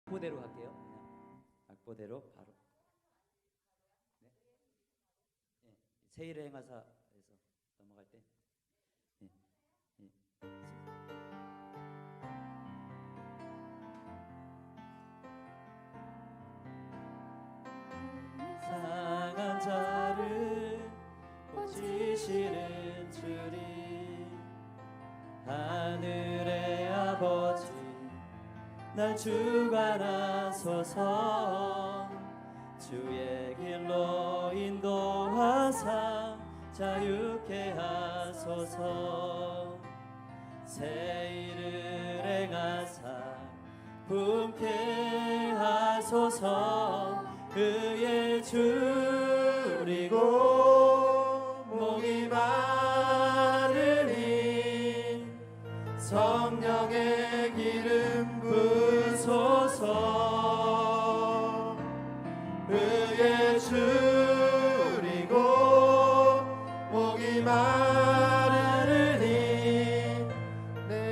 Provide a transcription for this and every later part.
악보대로 갈게요. 그냥 악보대로 바로. 네. 예. 세일의 행하사에서 넘어갈 때. 예. 예. 상한 자를 고치시는 주님, 하늘의 아버지 날 주관하소서. 주의 길로 인도하사 자유케 하소서. 새 일을 행하사 품게 하소서. 의에 줄이고 목이 마르니 성령의 기름 부소서. 의에 줄이고 목이 마르니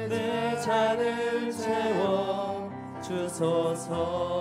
내 잔을 채워 주소서.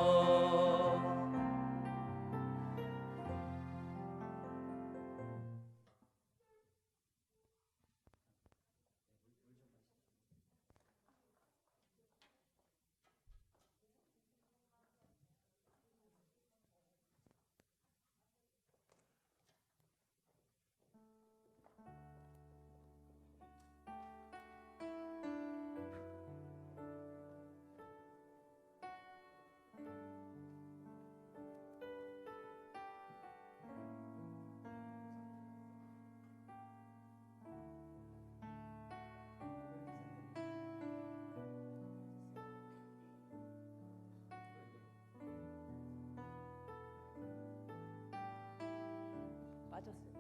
빠졌어요.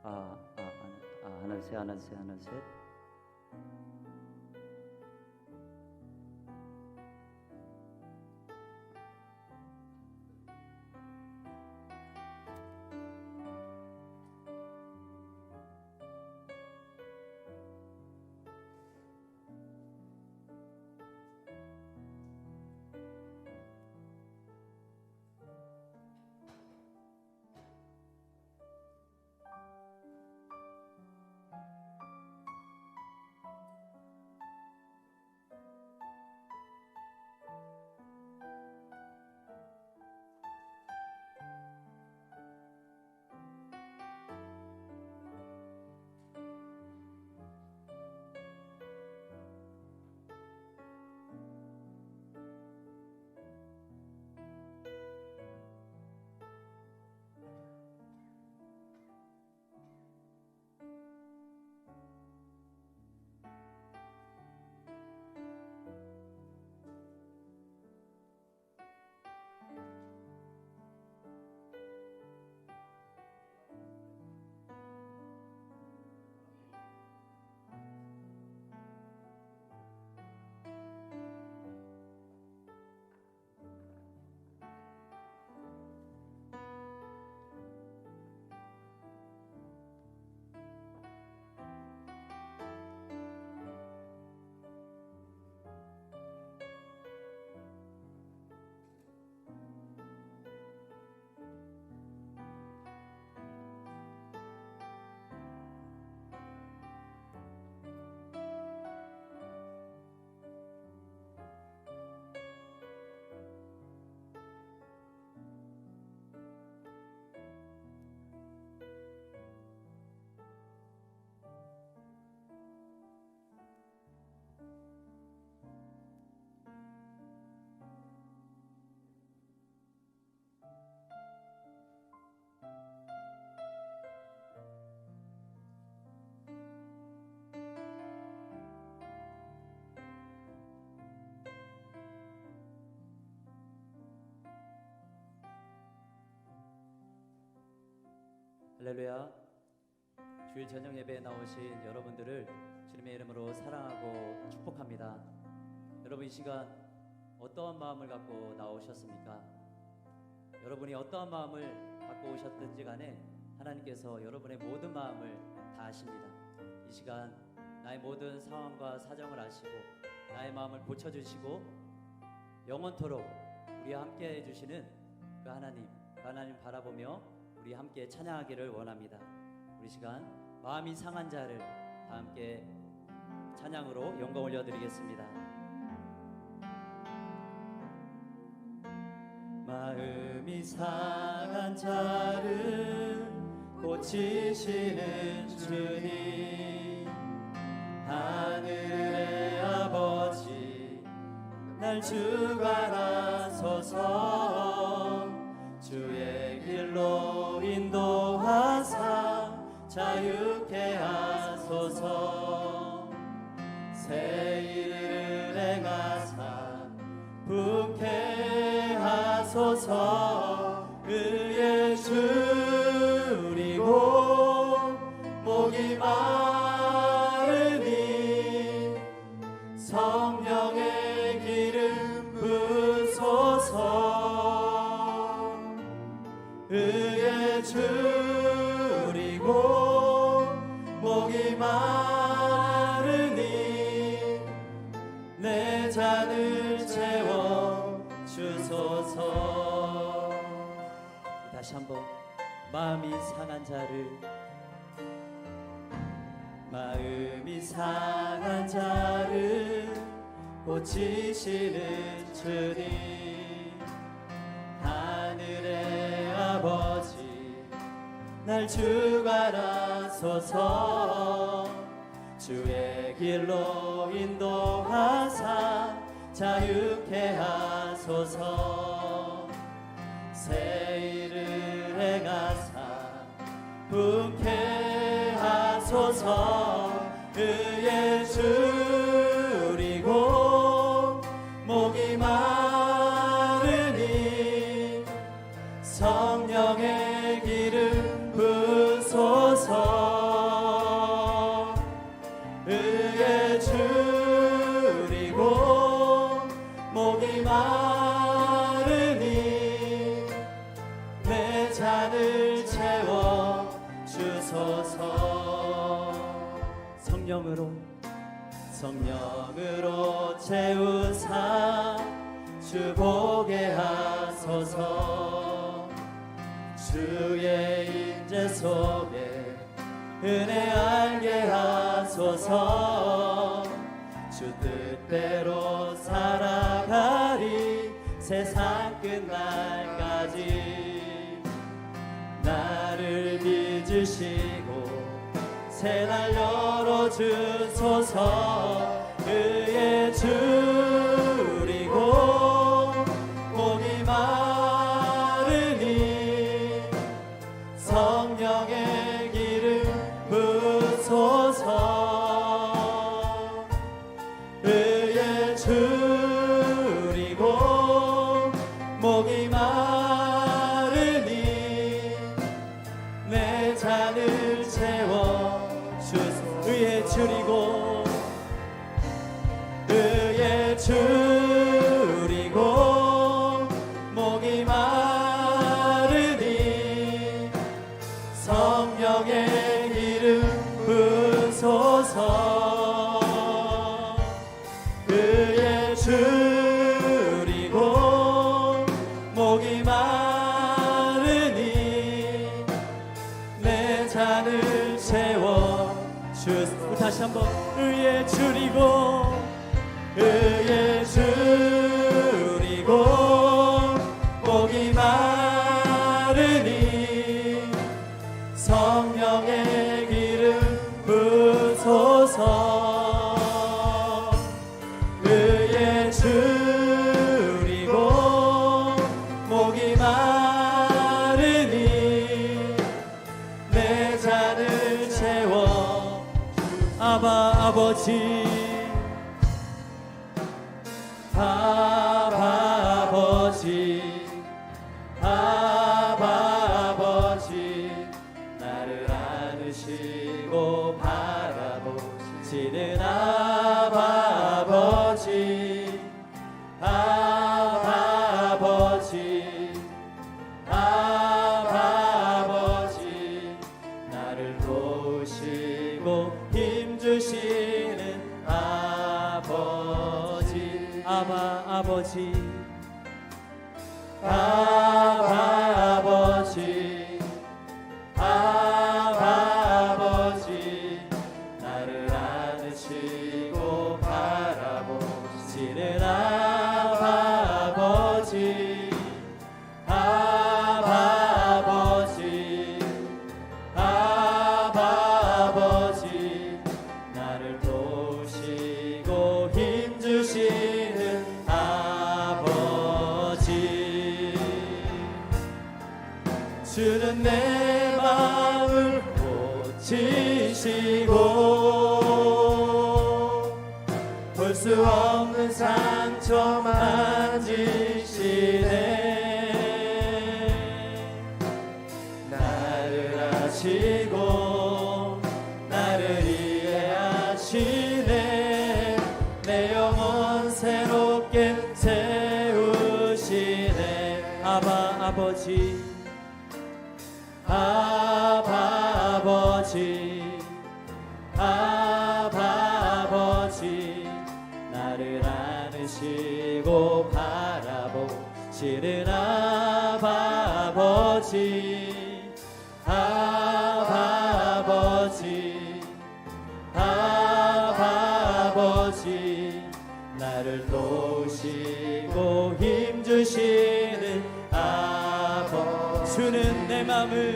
하나 셋 하나 셋 하나 셋. 할렐루야. 주일 저녁 예배에 나오신 여러분들을 주님의 이름으로 사랑하고 축복합니다. 여러분, 이 시간 어떠한 마음을 갖고 나오셨습니까? 여러분이 어떠한 마음을 갖고 오셨든지 간에 하나님께서 여러분의 모든 마음을 다 아십니다. 이 시간 나의 모든 상황과 사정을 아시고 나의 마음을 고쳐주시고 영원토록 우리와 함께 해주시는 그 하나님 바라보며 우리 함께 찬양하기를 원합니다. 우리 시간 마음이 상한 자를 다 함께 찬양으로 영광 올려드리겠습니다. 마음이 상한 자를 고치시는 주님, 하늘의 아버지 날 주관하소서. 주의 길로 인도하사 자유케 하소서. 새 일을 행하사 부케 하소서. 의에 줄이고 목이 마르니 성령의 기름 부소서. 의에 줄이고 목이 마르니 내 잔을 채워 주소서. 다시 한번 마음이 상한 자를 고치시는 주님, 하늘의 아버지 날 주관하소서. 주의 길로 인도하사 자유케 하소서. 새 일을 행하사 부케 하소서. 의에 줄이고 목이 마르니 성령의 기름 부소서. 의에 줄이고 목이 마르니 내 잔을 채워 주소서. 성령으로 채우사 주 보게 하소서. 주의 임재 속에 은혜 알게 하소서. 주 뜻대로 살아가리 세상 끝날까지. 나를 빚으시고 새 날 열어주소서. 의에 줄이고 목이 마르니 성령의 기름 부소서. 의에 줄이고 목이 마르니 내 잔을 채워 주소서. 의에 줄이고 목이 마르니 성령의 기름 부소서. 의에 줄이고 목이 마르니 내 잔을 채워 주소서. 다시 한번 의에 줄이고 목이 마르니 성령의 기름 부소서. 의에 줄이고 목이 마르니 내 잔을 채워 아버지 아버지 나를 안으시고 바라보시는 아버지 나를 도우시고 힘주시 아바 아버지 아바 아버지 아바 아버지 나를 안으시고 바라보시는 아바 아버지 아바 아버지 아바 아버지 나를 도우시고 힘주시는 아버지 주는 내 마음을 고치시고 볼 수 없는 상처 만지시네 나를 아시고 나를 이해하시네 내 영혼 새롭게 세우시네 아바 아버지 아바 아버지 아바 아버지 나를 안으시고 바라보시는 아바 아버지 아바 아버지 아바 아버지 나를 도우시고 힘주시는 아버지 주는 내 맘을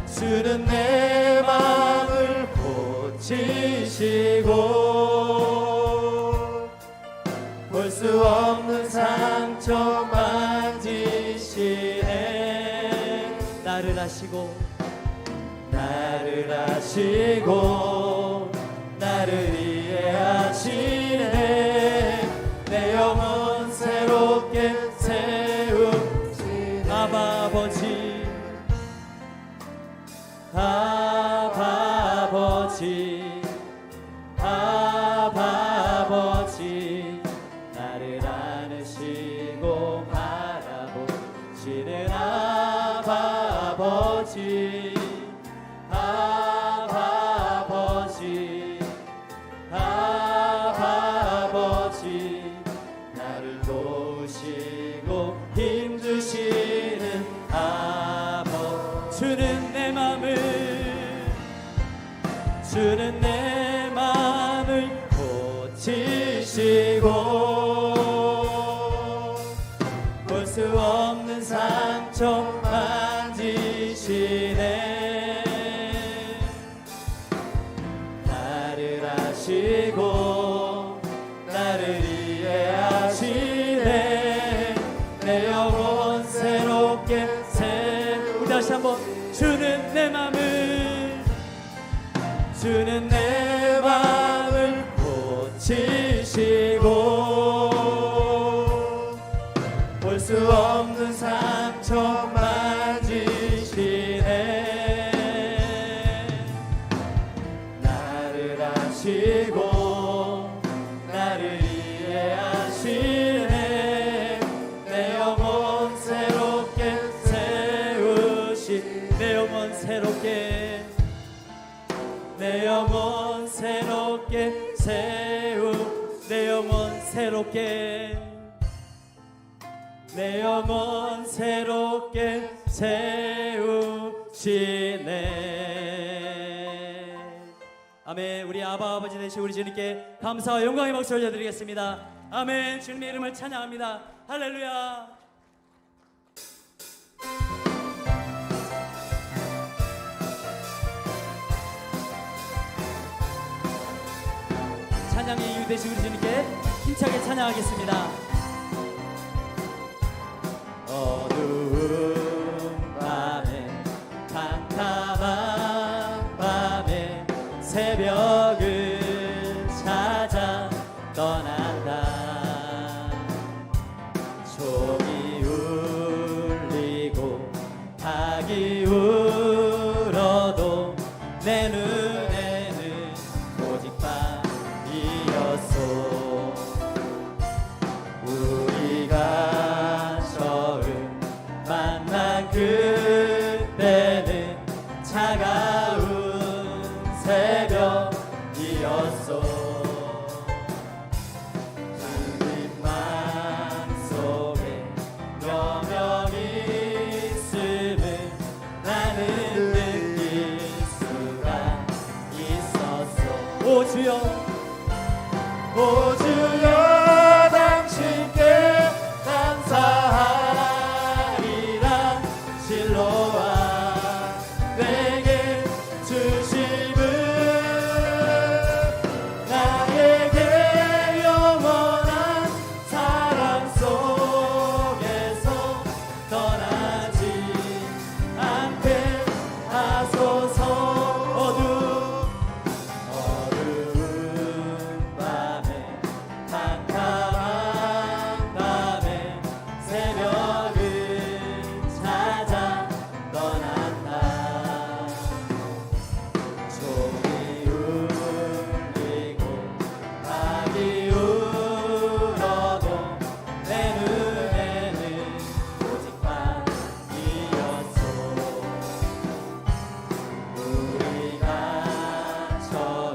주는 내 맘을 고치시고 볼 수 없는 상처 만지시네 나를 아시고 나를 아시고 나를 이해하시네 내 영혼 새롭게 세우시네 아바 아버지 아바 아버지 아바 아버지 나를 안으시고 바라보시는 아바 아버지 아바 아버지 아바 아버지 나를 도우시고 힘주시는 아버지 주는 내 맘을 주는 내 맘을 고치시고 볼 수 없는 상처 만지시네 나를 아시고 나를 이해하시네 내 영혼 새롭게 우리 다시 한번 주는 내 맘을 주는 내 맘을 고치시고 볼 수 없는 상처 만지시네 나를 아시고 나를 이해하시네 내 영혼 새롭게 세우시 내 영혼 새롭게 내 영혼 새롭게 내 영혼 새롭게 내 영혼 새롭게 세우시네 아멘 우리 아바 아버지 되신 우리 주님께 감사와 영광의 박수 올려드리겠습니다 아멘 주님의 이름을 찬양합니다 할렐루야 찬양의 이유 되신 우리 주님께 힘차게 찬양하겠습니다. 어두운 밤에 캄캄한 밤에 새벽을 찾아 떠난다. 종이 울리고 닭이 울어도 내 눈에는 오직 밤이었소. 우리가 처음 만난 그때는 차가운 새벽이었소. 오 주여 오 주여 당신께 감사하리라 실로와 내게 주심은 나에게 영원한 사랑 속에서 떠나지 않게 하소서. 어두운 밤에 캄캄한 밤에 새벽을 찾아 떠난다. 종이 울리고 박이 울어도 내 눈에는 오직 밤이었소. 우리가 처음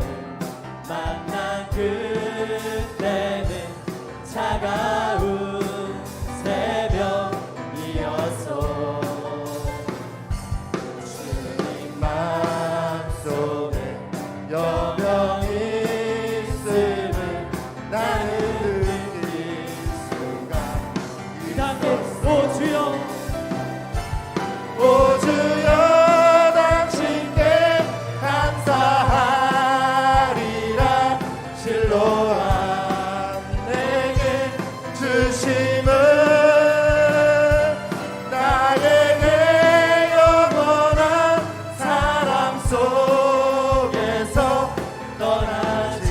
만난 그때는 차가운 새벽이었소. 주님 마음속에 여병이 있음을 나는 느낄 수가 있었소. 오 주여 오 주여 당신께 감사하리라 실로와 내게 주심은 나에게 영원한 사랑 속에서 떠나지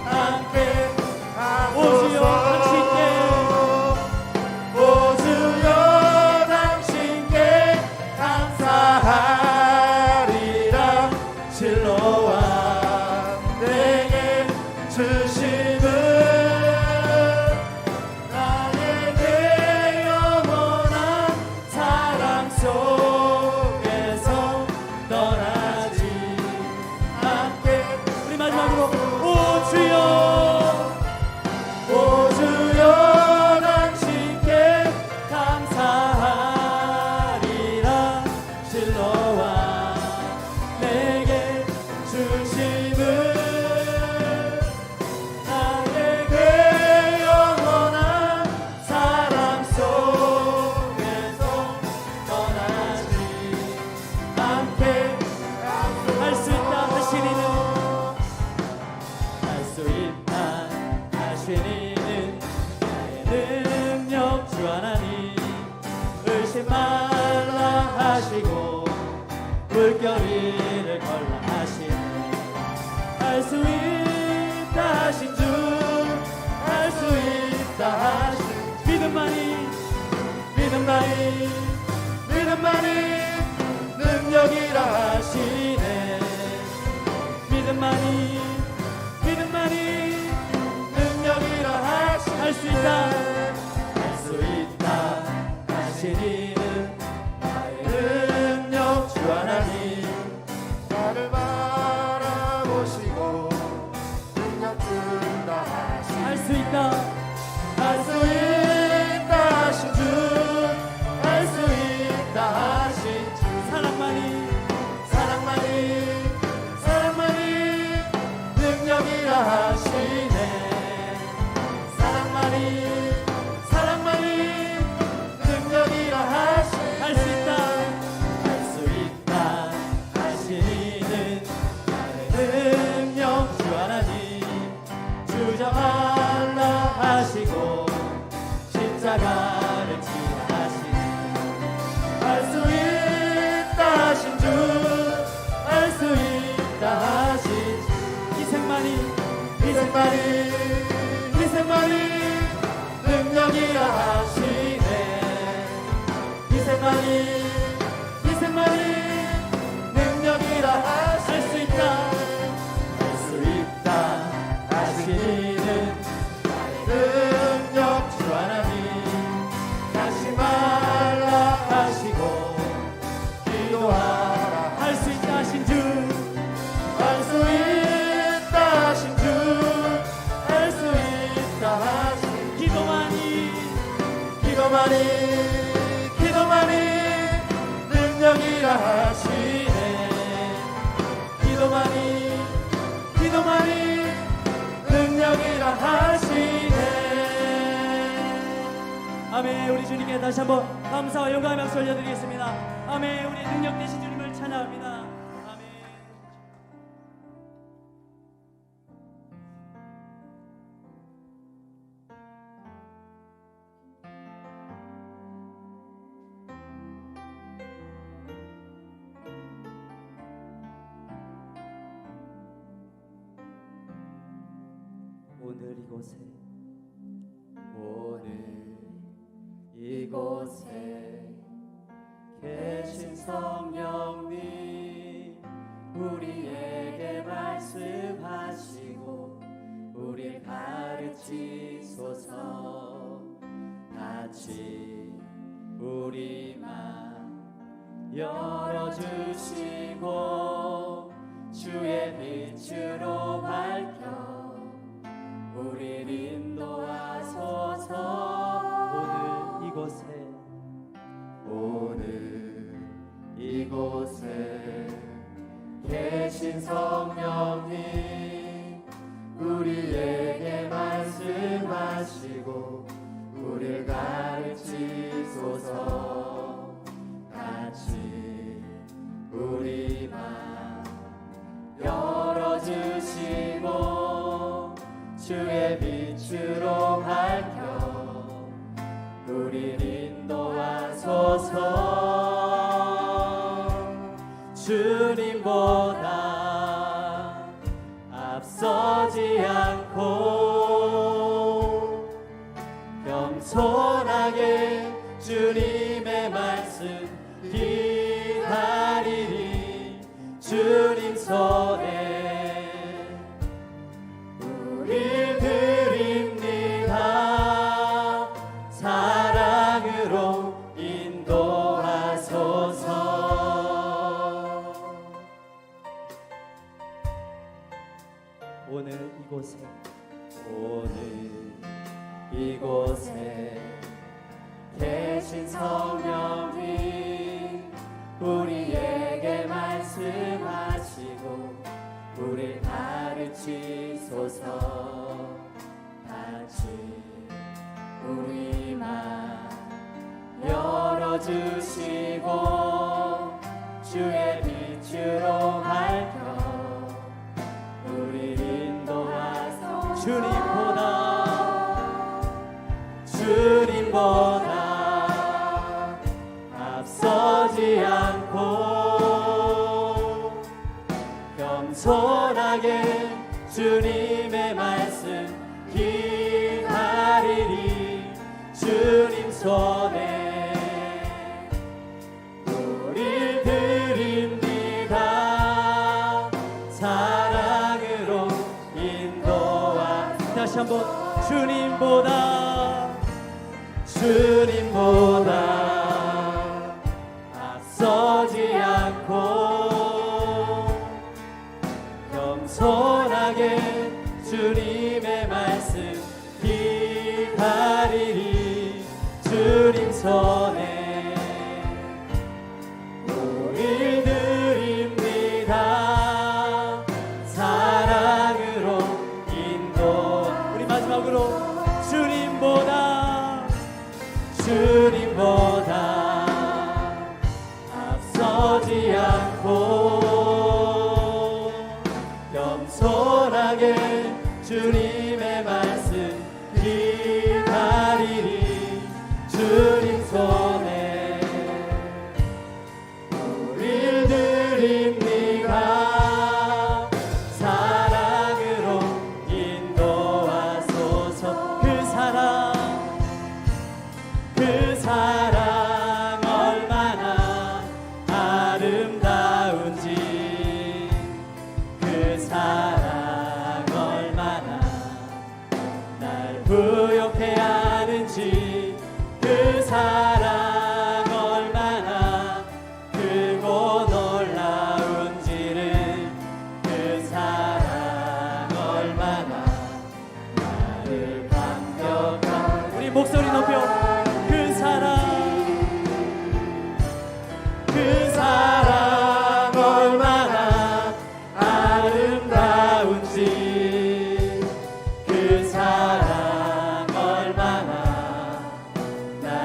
않게 오 주여 당신께 오 주여 당신께 감사하리라 실로와 내게 주심은 나에게 영원한 사랑 속에서 떠나지 않게. 우리 마지막으로 오 주여 오 주여 당신께 감사하리라 실로와 내게 주심은 나에게 영원한 사랑 속에서 떠나지 않게 할 수 있다 하시니는 할 수 있다 하시니는 나의 능력 주 하나님. 의심 말라 하시고 물결이를 걸라 하시네. 할 수 있다 하신 주, 할 수 있다 하신 믿음만이 능력이라 하시네. 믿음만이 능력이라 하시네. 할 수 있다 할 수 있다 하시니는 나의 능력 주 하나님. 나를 바라보시고 능력 준다 하시네. 할 수 있다 할 수 있다 하신 주, 할 수 있다 하신 주. 사랑만이 능력이라 하시네. 사랑만이 능력이라 하시네. 할 수 있다 할 수 있다 하시는 나의 능력 주 하나님. 주저 말라 하시고 십자가를 지라 하시네. 할 수 있다 하신 주, 할 수 있다 하신 주. 희생만이 능력이라 하시네. 희생만이 능력이라 하시네. 할 수 있다 할 수 있다 하시는 나의 능력 주 하나님. 다시 말라 하시고 기도하라. 할 수 있다 하신 주 할 수 있다 하신 주, 할 수 있다 하신 기도만이 능력이라 하시네. 기도만이 아멘. 우리 주님께 다시 한번 감사와 영광의 박수 올려드리겠습니다. 아멘. 우리 능력 되신 주님을 찬양합니다. 아멘. 오늘 이곳에 계신 성령님 우리에게 말씀하시고 우릴 가르치소서. 같이 우리 맘 열어주시고 주의 빛으로 밝혀 우릴 인도하소서. 오늘 이곳에 계신 성령님 우리에게 말씀하시고 우릴 가르치소서. 같이 우리 맘 열어주시고 주의 빛으로 밝혀 우릴 인도하소서. 주님보다 앞서지 않고 겸손하게 주님의 말씀 기다리리. 주님 손에 우리 드립니다. 사랑으로 인도하소서. 오늘 이곳에 계신 성령님 우리에게 말씀하시고 우릴 가르치소서. 같이 우리 맘 열어주시고 주의 빛으로 밝혀 우릴 인도하소서. 주님보다 앞서지 않고 겸손하게 주님의 말씀 기다리리. 주님 손에 우릴 드립니다. 사랑으로 인도하. 다시 한번 주님보다 앞서지 않고 겸손하게 주님의 말씀 기다리리. 주님 손에 우릴 드립니다. 사랑으로 인도. 우리 마지막으로 주님보다 앞서지 않고 겸손하게 주님의 말씀 기다리리. 주님 손에 우릴 드립니다. 사랑으로 인도하소서. 그 사랑 얼마나 아름다운지, 그 사랑 얼마나 날 부욕해 하는지, 그 사랑 얼마나 크고 놀라운지를, 그 사랑 얼마나 나를 감격한. 우리 목소리 높여. 그 사랑 얼마나 아름다운지, 그 사랑 얼마나 날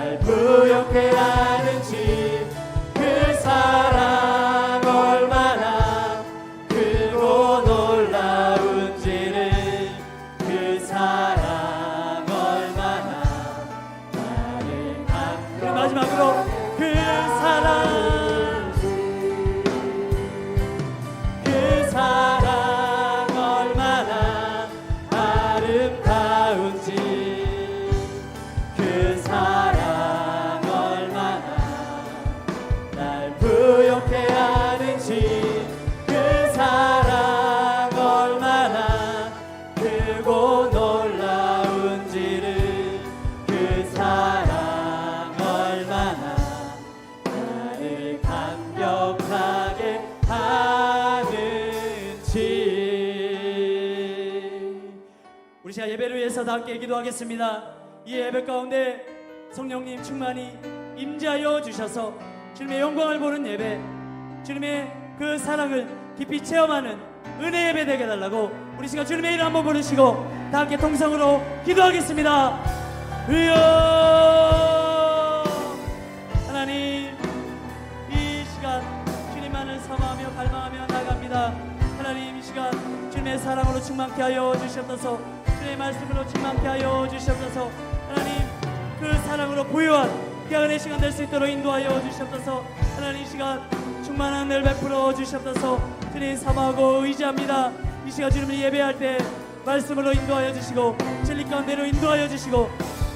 우리 시간 예배를 위해서 다 함께 기도하겠습니다. 이 예배 가운데 성령님 충만히 임재하여 주셔서 주님의 영광을 보는 예배, 주님의 그 사랑을 깊이 체험하는 은혜 예배 되게 해달라고 우리 시간 주님의 이름 한번 부르시고 다 함께 통성으로 기도하겠습니다. 주여 하나님, 이 시간 주님만을 사모하며 갈망하며 나아갑니다. 하나님, 이 시간 주님의 사랑으로 충만케 하여 주시옵소서. 주님의 말씀으로 충만케 하여 주시옵소서. 하나님, 그 사랑으로 부유한 귀한 은혜 시간 될 수 있도록 인도하여 주시옵소서. 하나님, 이 시간 충만한 은혜를 베풀어 주시옵소서. 주님 사모하고 의지합니다. 이 시간 주님을 예배할 때 말씀으로 인도하여 주시고 진리 가운데로 인도하여 주시고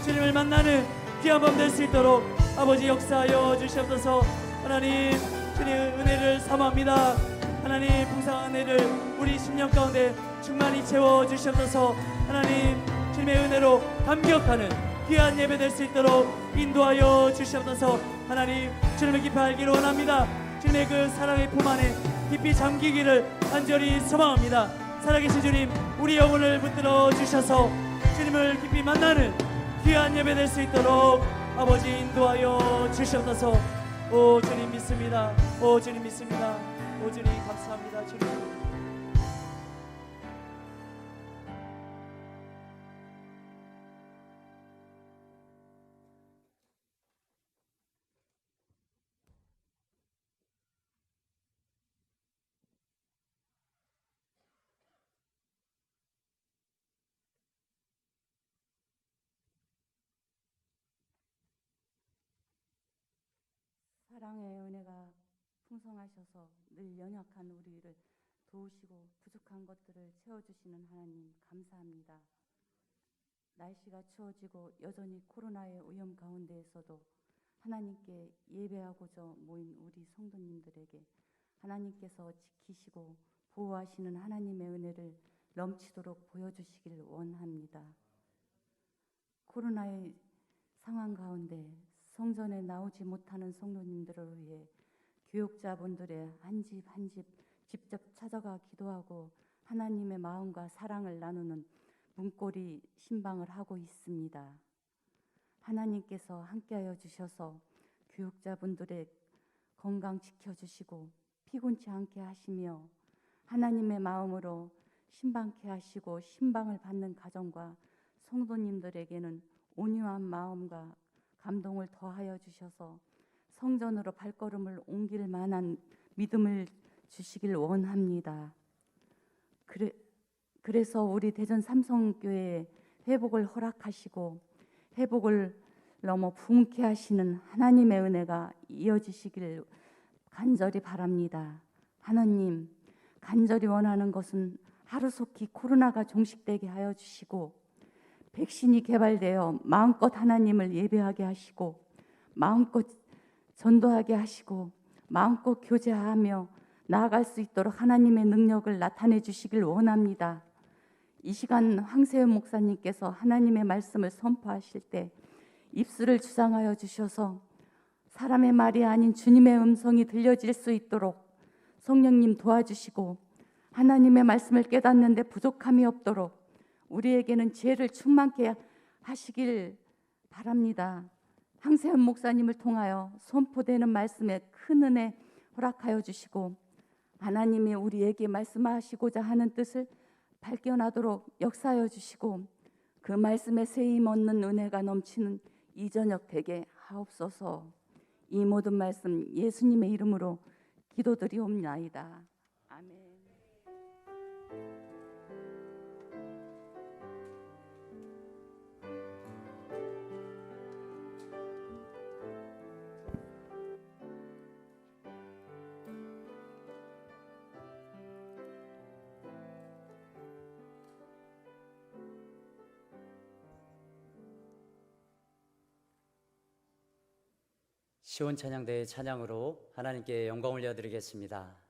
주님을 만나는 귀한 밤 될 수 있도록 아버지 역사하여 주시옵소서. 하나님, 주님의 은혜를 사모합니다. 하나님, 풍성한 은혜를 우리 심령 가운데 충만히 채워 주시옵소서. 하나님, 주님의 은혜로 감격하는 귀한 예배 될 수 있도록 인도하여 주시옵소서. 하나님, 주님을 깊이 알기를 원합니다. 주님의 그 사랑의 품 안에 깊이 잠기기를 간절히 소망합니다. 살아계신 주님, 우리 영혼을 붙들어 주셔서 주님을 깊이 만나는 귀한 예배 될 수 있도록 아버지 인도하여 주시옵소서. 오 주님 믿습니다. 오 주님 믿습니다. 오 주님 감사합니다. 주님. 사랑의 은혜가 풍성하셔서 늘 연약한 우리를 도우시고 부족한 것들을 채워주시는 하나님 감사합니다. 날씨가 추워지고 여전히 코로나의 위험 가운데에서도 하나님께 예배하고자 모인 우리 성도님들에게 하나님께서 지키시고 보호하시는 하나님의 은혜를 넘치도록 보여주시길 원합니다. 코로나의 상황 가운데 성전에 나오지 못하는 성도님들을 위해 교육자분들의 한 집 한 집 직접 찾아가 기도하고 하나님의 마음과 사랑을 나누는 문고리 신방을 하고 있습니다. 하나님께서 함께하여 주셔서 교육자분들의 건강 지켜주시고 피곤치 않게 하시며 하나님의 마음으로 신방케 하시고 신방을 받는 가정과 성도님들에게는 온유한 마음과 감동을 더하여 주셔서 성전으로 발걸음을 옮길 만한 믿음을 주시길 원합니다. 그래서 우리 대전 삼성교회에 회복을 허락하시고 회복을 넘어 부흥케 하시는 하나님의 은혜가 이어지시길 간절히 바랍니다. 하나님, 간절히 원하는 것은 하루속히 코로나가 종식되게 하여 주시고 백신이 개발되어 마음껏 하나님을 예배하게 하시고 마음껏 전도하게 하시고 마음껏 교제하며 나아갈 수 있도록 하나님의 능력을 나타내 주시길 원합니다. 이 시간 황세현 목사님께서 하나님의 말씀을 선포하실 때 입술을 주장하여 주셔서 사람의 말이 아닌 주님의 음성이 들려질 수 있도록 성령님 도와주시고 하나님의 말씀을 깨닫는데 부족함이 없도록 우리에게는 지혜를 충만케 하시길 바랍니다. 황세현 목사님을 통하여 선포되는 말씀에 큰 은혜 허락하여 주시고 하나님이 우리에게 말씀하시고자 하는 뜻을 발견하도록 역사하여 주시고 그 말씀에 세임 얻는 은혜가 넘치는 이 저녁 되게 하옵소서. 이 모든 말씀 예수님의 이름으로 기도드리옵나이다. 아멘. 시온 찬양대의 찬양으로 하나님께 영광 올려드리겠습니다.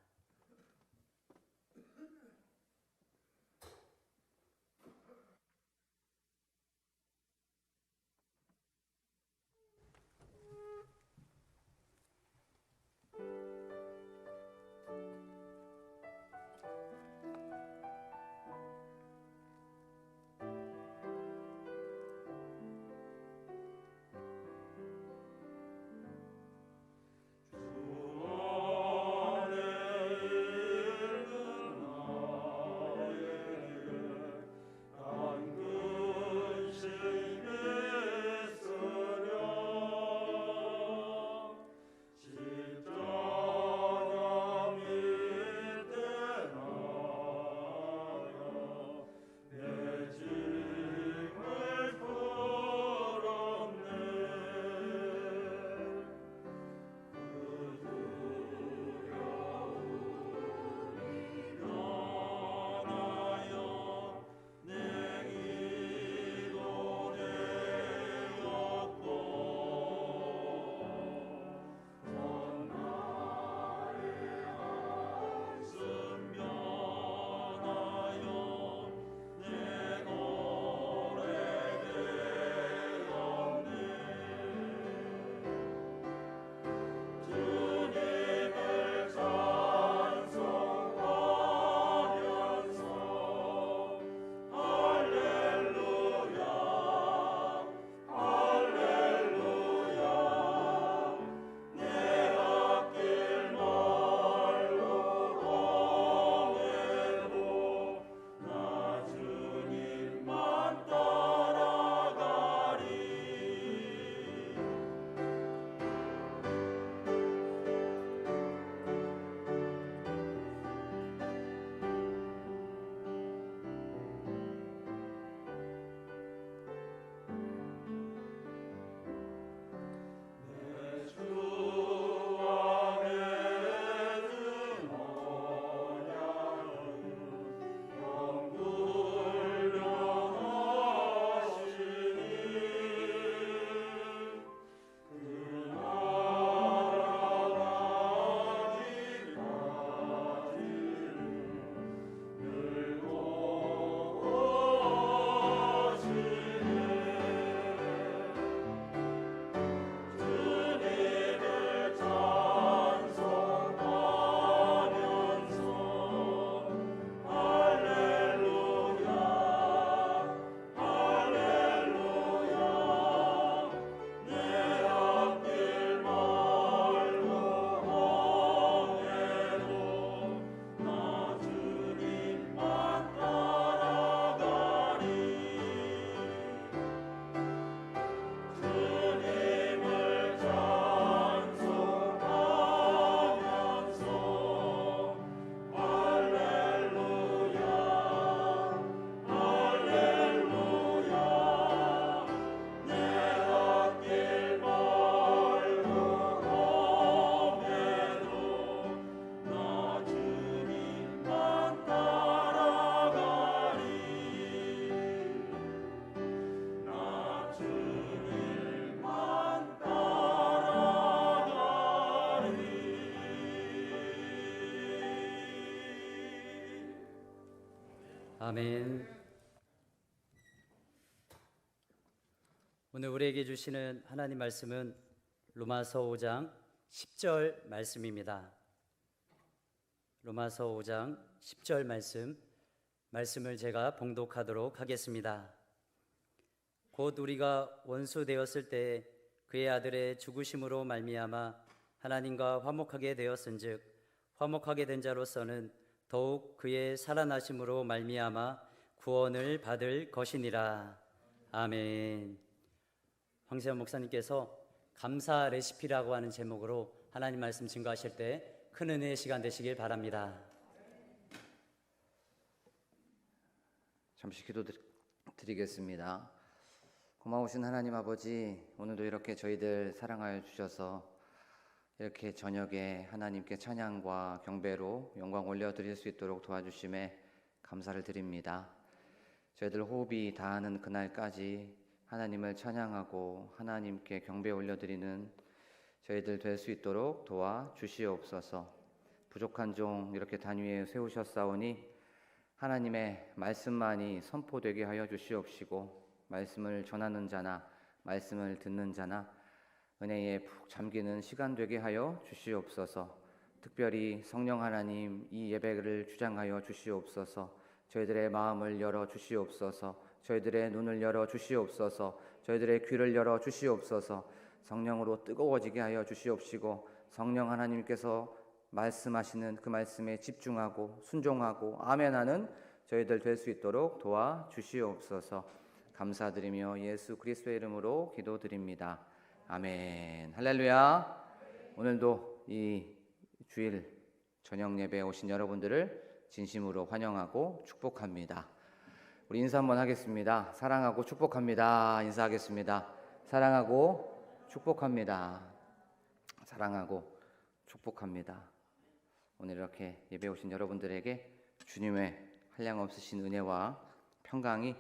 아멘. 오늘 우리에게 주시는 하나님 말씀은 로마서 5장 10절 말씀입니다. 로마서 5장 10절 말씀을 제가 봉독하도록 하겠습니다. 곧 우리가 원수 되었을 때 그의 아들의 죽으심으로 말미암아 하나님과 화목하게 되었은즉 화목하게 된 자로서는 더욱 그의 살아나심으로 말미암아 구원을 받을 것이니라. 아멘. 황세현 목사님께서 감사 레시피라고 하는 제목으로 하나님 말씀 증거하실 때 큰 은혜의 시간 되시길 바랍니다. 잠시 기도드리겠습니다. 고마우신 하나님 아버지, 오늘도 이렇게 저희들 사랑하여 주셔서 이렇게 저녁에 하나님께 찬양과 경배로 영광 올려드릴 수 있도록 도와주심에 감사를 드립니다. 저희들 호흡이 다하는 그날까지 하나님을 찬양하고 하나님께 경배 올려드리는 저희들 될 수 있도록 도와주시옵소서. 부족한 종 이렇게 단위에 세우셨사오니 하나님의 말씀만이 선포되게 하여 주시옵시고 말씀을 전하는 자나 말씀을 듣는 자나 은혜에 푹 잠기는 시간 되게 하여 주시옵소서. 특별히 성령 하나님 이 예배를 주장하여 주시옵소서. 저희들의 마음을 열어 주시옵소서. 저희들의 눈을 열어 주시옵소서. 저희들의 귀를 열어 주시옵소서. 성령으로 뜨거워지게 하여 주시옵시고 성령 하나님께서 말씀하시는 그 말씀에 집중하고 순종하고 아멘하는 저희들 될 수 있도록 도와주시옵소서. 감사드리며 예수 그리스도의 이름으로 기도드립니다. 아멘. 할렐루야. 오늘도 이 주일 저녁 예배에 오신 여러분들을 진심으로 환영하고 축복합니다. 우리 인사 한번 하겠습니다. 사랑하고 축복합니다. 인사하겠습니다. 사랑하고 축복합니다. 사랑하고 축복합니다. 오늘 이렇게 예배 오신 여러분들에게 주님의 한량없으신 은혜와 평강이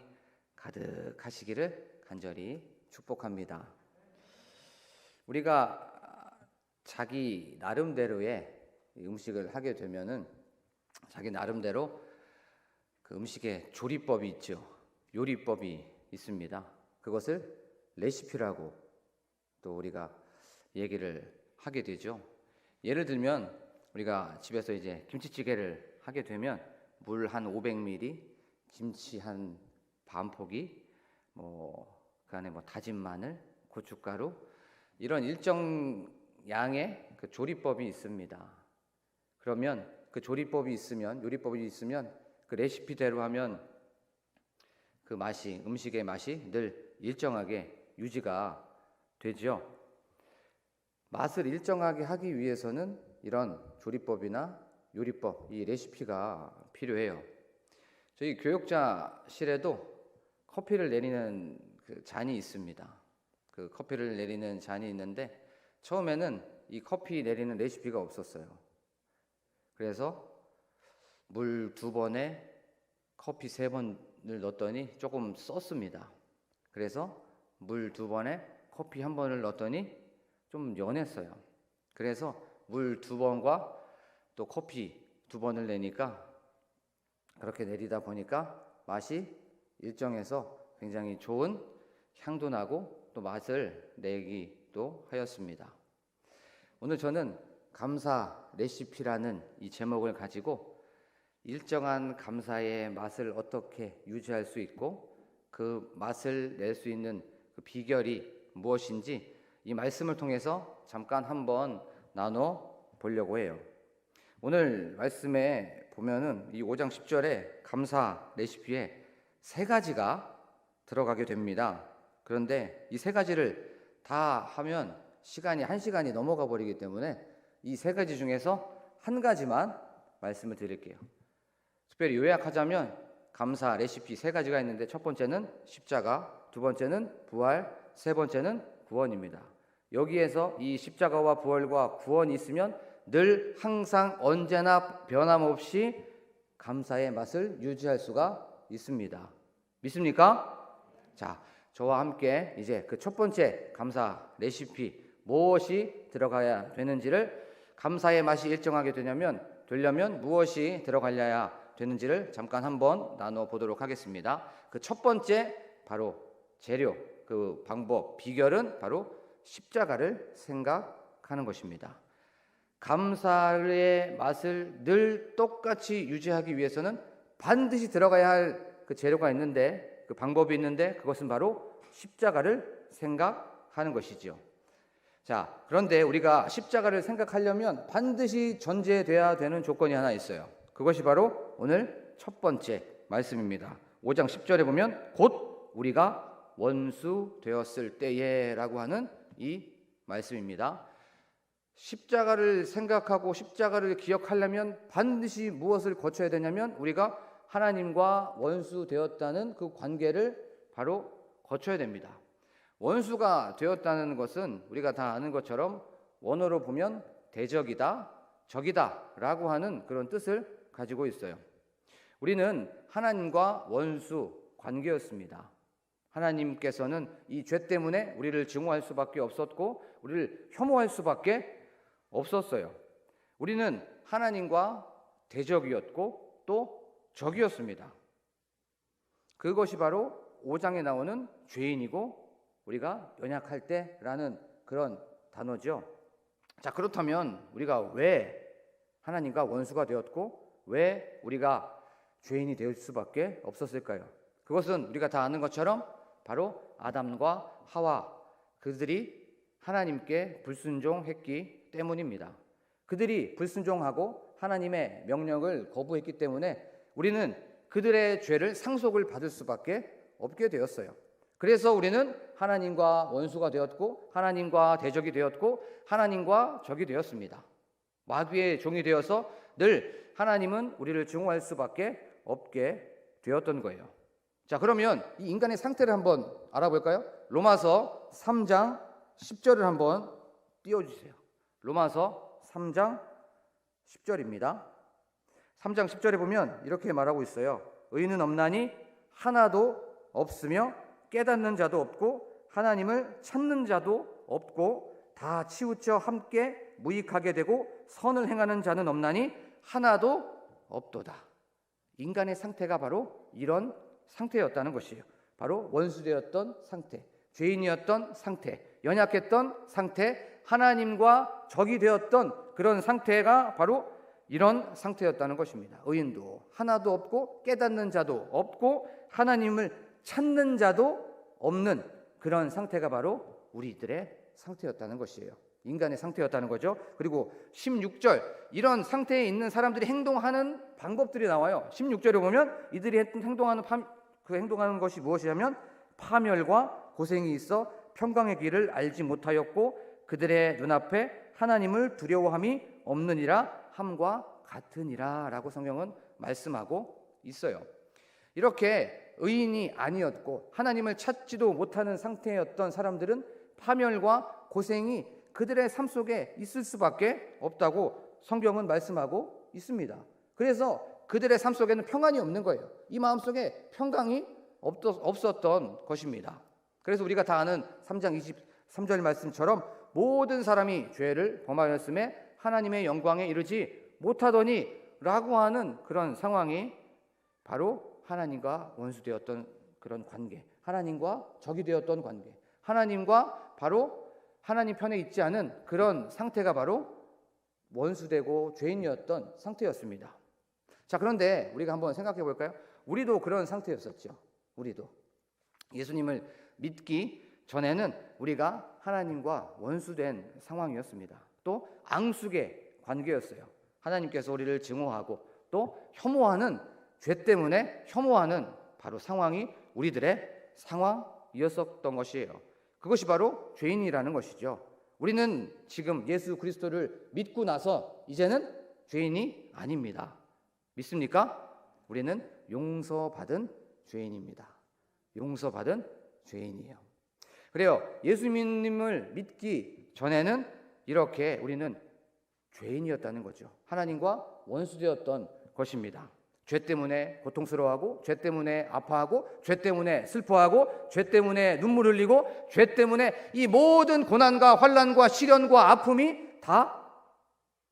가득하시기를 간절히 축복합니다. 우리가 자기 나름대로의 음식을 하게 되면은 자기 나름대로 그 음식의 조리법이 있죠. 요리법이 있습니다. 그것을 레시피라고 또 우리가 얘기를 하게 되죠. 예를 들면 우리가 집에서 이제 김치찌개를 하게 되면 물 한 500ml, 김치 한 반 포기, 그 안에 다진 마늘, 고춧가루 이런 일정 양의 그 조리법이 있습니다. 그러면 그 조리법이 있으면 요리법이 있으면 그 레시피대로 하면 그 맛이 음식의 맛이 늘 일정하게 유지가 되죠. 맛을 일정하게 하기 위해서는 이런 조리법이나 요리법, 이 레시피가 필요해요. 저희 교육자실에도 커피를 내리는 그 잔이 있습니다. 그 커피를 내리는 잔이 있는데 처음에는 이 커피 내리는 레시피가 없었어요. 그래서 물 2번에 커피 3번을 넣었더니 조금 썼습니다. 그래서 물 2번에 커피 1번을 넣었더니 좀 연했어요. 그래서 물 2번과 또 커피 2번을 내니까 그렇게 내리다 보니까 맛이 일정해서 굉장히 좋은 향도 나고 또 맛을 내기도 하였습니다. 오늘 저는 감사 레시피라는 이 제목을 가지고 일정한 감사의 맛을 어떻게 유지할 수 있고 그 맛을 낼 수 있는 그 비결이 무엇인지 이 말씀을 통해서 잠깐 한번 나눠 보려고 해요. 오늘 말씀에 보면은 이 5장 10절에 감사 레시피에 3가지가 들어가게 됩니다. 그런데 이 3가지를 다 하면 시간이 1시간이 넘어가 버리기 때문에 이 3가지 중에서 한 가지만 말씀을 드릴게요. 특별히 요약하자면 감사 레시피 3가지가 있는데 첫 번째는 십자가, 두 번째는 부활, 세 번째는 구원입니다. 여기에서 이 십자가와 부활과 구원이 있으면 늘 항상 언제나 변함없이 감사의 맛을 유지할 수가 있습니다. 믿습니까? 자, 저와 함께 이제 그 첫 번째 감사 레시피 무엇이 들어가야 되는지를 감사의 맛이 일정하게 되려면 무엇이 들어가려야 되는지를 잠깐 한번 나눠 보도록 하겠습니다. 그 첫 번째 바로 재료, 그 방법, 비결은 바로 십자가를 생각하는 것입니다. 감사의 맛을 늘 똑같이 유지하기 위해서는 반드시 들어가야 할 그 재료가 있는데, 그 방법이 있는데, 그것은 바로 십자가를 생각하는 것이지요. 자, 그런데 우리가 십자가를 생각하려면 반드시 전제돼야 되는 조건이 하나 있어요. 그것이 바로 오늘 첫 번째 말씀입니다. 5장 10절에 보면 곧 우리가 원수 되었을 때에 라고 하는 이 말씀입니다. 십자가를 생각하고 십자가를 기억하려면 반드시 무엇을 거쳐야 되냐면 우리가 하나님과 원수 되었다는 그 관계를 바로 거쳐야 됩니다. 원수가 되었다는 것은 우리가 다 아는 것처럼 원어로 보면 대적이다, 적이다 라고 하는 그런 뜻을 가지고 있어요. 우리는 하나님과 원수 관계였습니다. 하나님께서는 이 죄 때문에 우리를 증오할 수밖에 없었고 우리를 혐오할 수밖에 없었어요. 우리는 하나님과 대적이었고 또 적이었습니다. 그것이 바로 5장에 나오는 죄인이고 우리가 연약할 때라는 그런 단어죠. 자, 그렇다면 우리가 왜 하나님과 원수가 되었고 왜 우리가 죄인이 될 수밖에 없었을까요? 그것은 우리가 다 아는 것처럼 바로 아담과 하와, 그들이 하나님께 불순종했기 때문입니다. 그들이 불순종하고 하나님의 명령을 거부했기 때문에 우리는 그들의 죄를 상속을 받을 수밖에 없게 되었어요. 그래서 우리는 하나님과 원수가 되었고 하나님과 대적이 되었고 하나님과 적이 되었습니다. 마귀의 종이 되어서 늘 하나님은 우리를 증오할 수밖에 없게 되었던 거예요. 자, 그러면 이 인간의 상태를 한번 알아볼까요? 로마서 3장 10절을 한번 띄워주세요. 로마서 3장 10절입니다. 3장 10절에 보면 이렇게 말하고 있어요. 의인은 없나니 하나도 없으며 깨닫는 자도 없고 하나님을 찾는 자도 없고 다 치우쳐 함께 무익하게 되고 선을 행하는 자는 없나니 하나도 없도다. 인간의 상태가 바로 이런 상태였다는 것이에요. 바로 원수되었던 상태, 죄인이었던 상태, 연약했던 상태, 하나님과 적이 되었던 그런 상태가 바로 이런 상태였다는 것입니다. 의인도 하나도 없고 깨닫는 자도 없고 하나님을 찾는 자도 없는 그런 상태가 바로 우리들의 상태였다는 것이에요. 인간의 상태였다는 거죠. 그리고 16절, 이런 상태에 있는 사람들이 행동하는 방법들이 나와요. 16절에 보면 이들이 행동하는 것이 무엇이냐면 파멸과 고생이 있어 평강의 길을 알지 못하였고 그들의 눈앞에 하나님을 두려워함이 없느니라 함과 같으니라 라고 성경은 말씀하고 있어요. 이렇게 의인이 아니었고 하나님을 찾지도 못하는 상태였던 사람들은 파멸과 고생이 그들의 삶 속에 있을 수밖에 없다고 성경은 말씀하고 있습니다. 그래서 그들의 삶 속에는 평안이 없는 거예요. 이 마음 속에 평강이 없었던 것입니다. 그래서 우리가 다 아는 3장 23절 말씀처럼 모든 사람이 죄를 범하였음에 하나님의 영광에 이르지 못하더니 라고 하는 그런 상황이 바로 하나님과 원수되었던 그런 관계, 하나님과 적이 되었던 관계, 하나님과 바로 하나님 편에 있지 않은 그런 상태가 바로 원수되고 죄인이었던 상태였습니다. 자, 그런데 우리가 한번 생각해 볼까요? 우리도 그런 상태였었죠. 우리도 예수님을 믿기 전에는 우리가 하나님과 원수된 상황이었습니다. 또 앙숙의 관계였어요. 하나님께서 우리를 증오하고 또 혐오하는, 죄 때문에 혐오하는 바로 상황이 우리들의 상황이었었던 것이에요. 그것이 바로 죄인이라는 것이죠. 우리는 지금 예수 그리스도를 믿고 나서 이제는 죄인이 아닙니다. 믿습니까? 우리는 용서받은 죄인입니다. 용서받은 죄인이에요. 그래요. 예수님을 믿기 전에는 이렇게 우리는 죄인이었다는 거죠. 하나님과 원수되었던 것입니다. 죄 때문에 고통스러워하고, 죄 때문에 아파하고, 죄 때문에 슬퍼하고, 죄 때문에 눈물 흘리고, 죄 때문에 이 모든 고난과 환난과 시련과 아픔이 다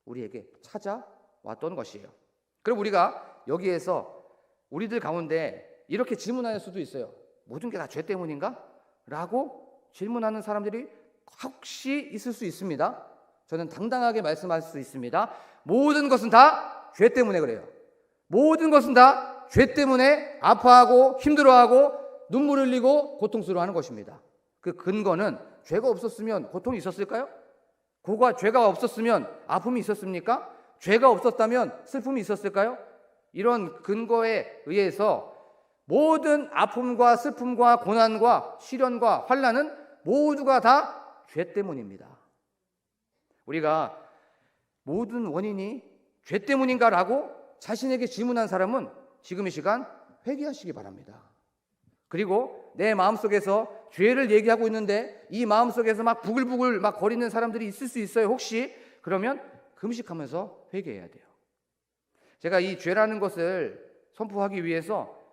우리에게 찾아왔던 것이에요. 그럼 우리가 여기에서 우리들 가운데 이렇게 질문할 수도 있어요. 모든 게 다 죄 때문인가? 라고 질문하는 사람들이 혹시 있을 수 있습니다. 저는 당당하게 말씀할 수 있습니다. 모든 것은 다 죄 때문에 그래요. 모든 것은 다 죄 때문에 아파하고 힘들어하고 눈물 흘리고 고통스러워하는 것입니다. 그 근거는 죄가 없었으면 고통이 있었을까요? 죄가 없었으면 아픔이 있었습니까? 죄가 없었다면 슬픔이 있었을까요? 이런 근거에 의해서 모든 아픔과 슬픔과 고난과 시련과 환난은 모두가 다 죄 때문입니다. 우리가 모든 원인이 죄 때문인가라고 자신에게 질문한 사람은 지금 이 시간 회개하시기 바랍니다. 그리고 내 마음속에서 죄를 얘기하고 있는데 이 마음속에서 막 부글부글 막 거리는 사람들이 있을 수 있어요. 혹시 그러면 금식하면서 회개해야 돼요. 제가 이 죄라는 것을 선포하기 위해서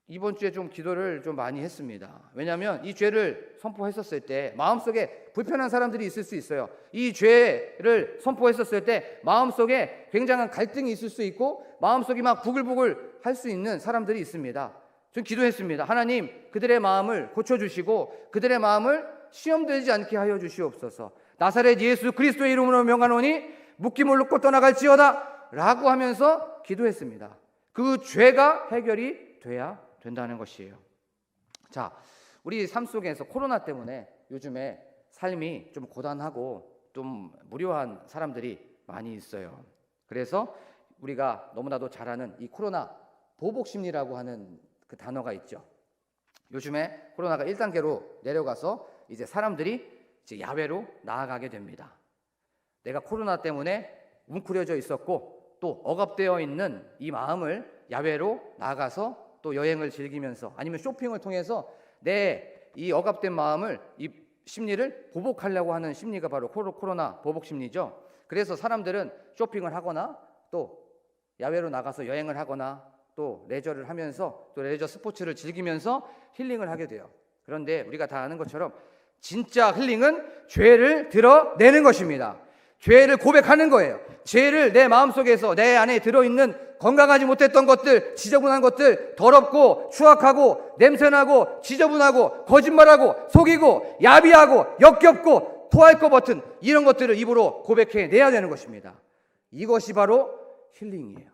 이번 주에 좀 기도를 좀 많이 했습니다. 왜냐하면 이 죄를 선포했었을 때 마음속에 불편한 사람들이 있을 수 있어요. 이 죄를 선포했었을 때 마음속에 굉장한 갈등이 있을 수 있고 마음속이 막 부글부글 할 수 있는 사람들이 있습니다. 전 기도했습니다. 하나님, 그들의 마음을 고쳐주시고 그들의 마음을 시험되지 않게 하여 주시옵소서. 나사렛 예수 그리스도의 이름으로 명하노니 묶임을 놓고 떠나갈지어다 라고 하면서 기도했습니다. 그 죄가 해결이 돼야 된다는 것이에요. 자, 우리 삶 속에서 코로나 때문에 요즘에 삶이 좀 고단하고 좀 무료한 사람들이 많이 있어요. 그래서 우리가 너무나도 잘 아는 이 코로나 보복 심리라고 하는 그 단어가 있죠. 요즘에 코로나가 1단계로 내려가서 이제 사람들이 이제 야외로 나아가게 됩니다. 내가 코로나 때문에 웅크려져 있었고 또 억압되어 있는 이 마음을 야외로 나가서 또 여행을 즐기면서 아니면 쇼핑을 통해서 내 이 억압된 마음을 이 심리를 보복하려고 하는 심리가 바로 코로나 보복 심리죠. 그래서 사람들은 쇼핑을 하거나 또 야외로 나가서 여행을 하거나 또 레저를 하면서 또 레저 스포츠를 즐기면서 힐링을 하게 돼요. 그런데 우리가 다 아는 것처럼 진짜 힐링은 죄를 드러내는 것입니다. 죄를 고백하는 거예요. 죄를 내 마음속에서 내 안에 들어있는 건강하지 못했던 것들, 지저분한 것들, 더럽고 추악하고 냄새나고 지저분하고 거짓말하고 속이고 야비하고 역겹고 토할 것 같은 이런 것들을 입으로 고백해내야 되는 것입니다. 이것이 바로 힐링이에요.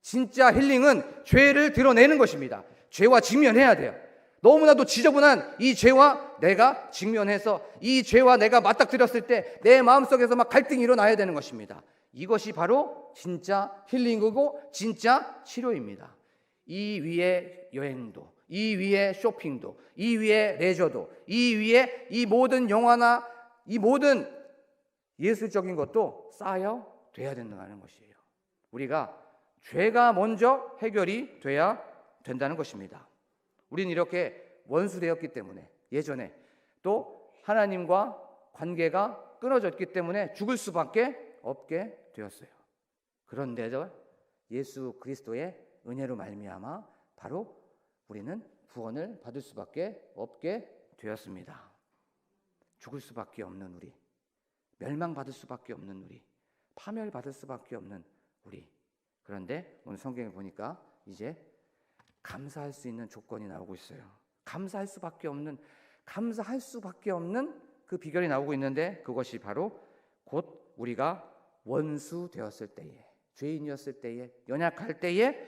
진짜 힐링은 죄를 드러내는 것입니다. 죄와 직면해야 돼요. 너무나도 지저분한 이 죄와 내가 직면해서 이 죄와 내가 맞닥뜨렸을 때 내 마음속에서 막 갈등이 일어나야 되는 것입니다. 이것이 바로 진짜 힐링이고 진짜 치료입니다. 이 위에 여행도, 이 위에 쇼핑도, 이 위에 레저도, 이 위에 이 모든 영화나 이 모든 예술적인 것도 쌓여 돼야 된다는 것이에요. 우리가 죄가 먼저 해결이 돼야 된다는 것입니다. 우리는 이렇게 원수되었기 때문에 예전에 또 하나님과 관계가 끊어졌기 때문에 죽을 수밖에 없게 되었어요. 그런데도 예수 그리스도의 은혜로 말미암아 바로 우리는 구원을 받을 수밖에 없게 되었습니다. 죽을 수밖에 없는 우리, 멸망받을 수밖에 없는 우리, 파멸받을 수밖에 없는 우리. 그런데 오늘 성경에 보니까 이제 감사할 수 있는 조건이 나오고 있어요. 감사할 수밖에 없는 그 비결이 나오고 있는데 그것이 바로 곧 우리가 원수 되었을 때에, 죄인이었을 때에, 연약할 때에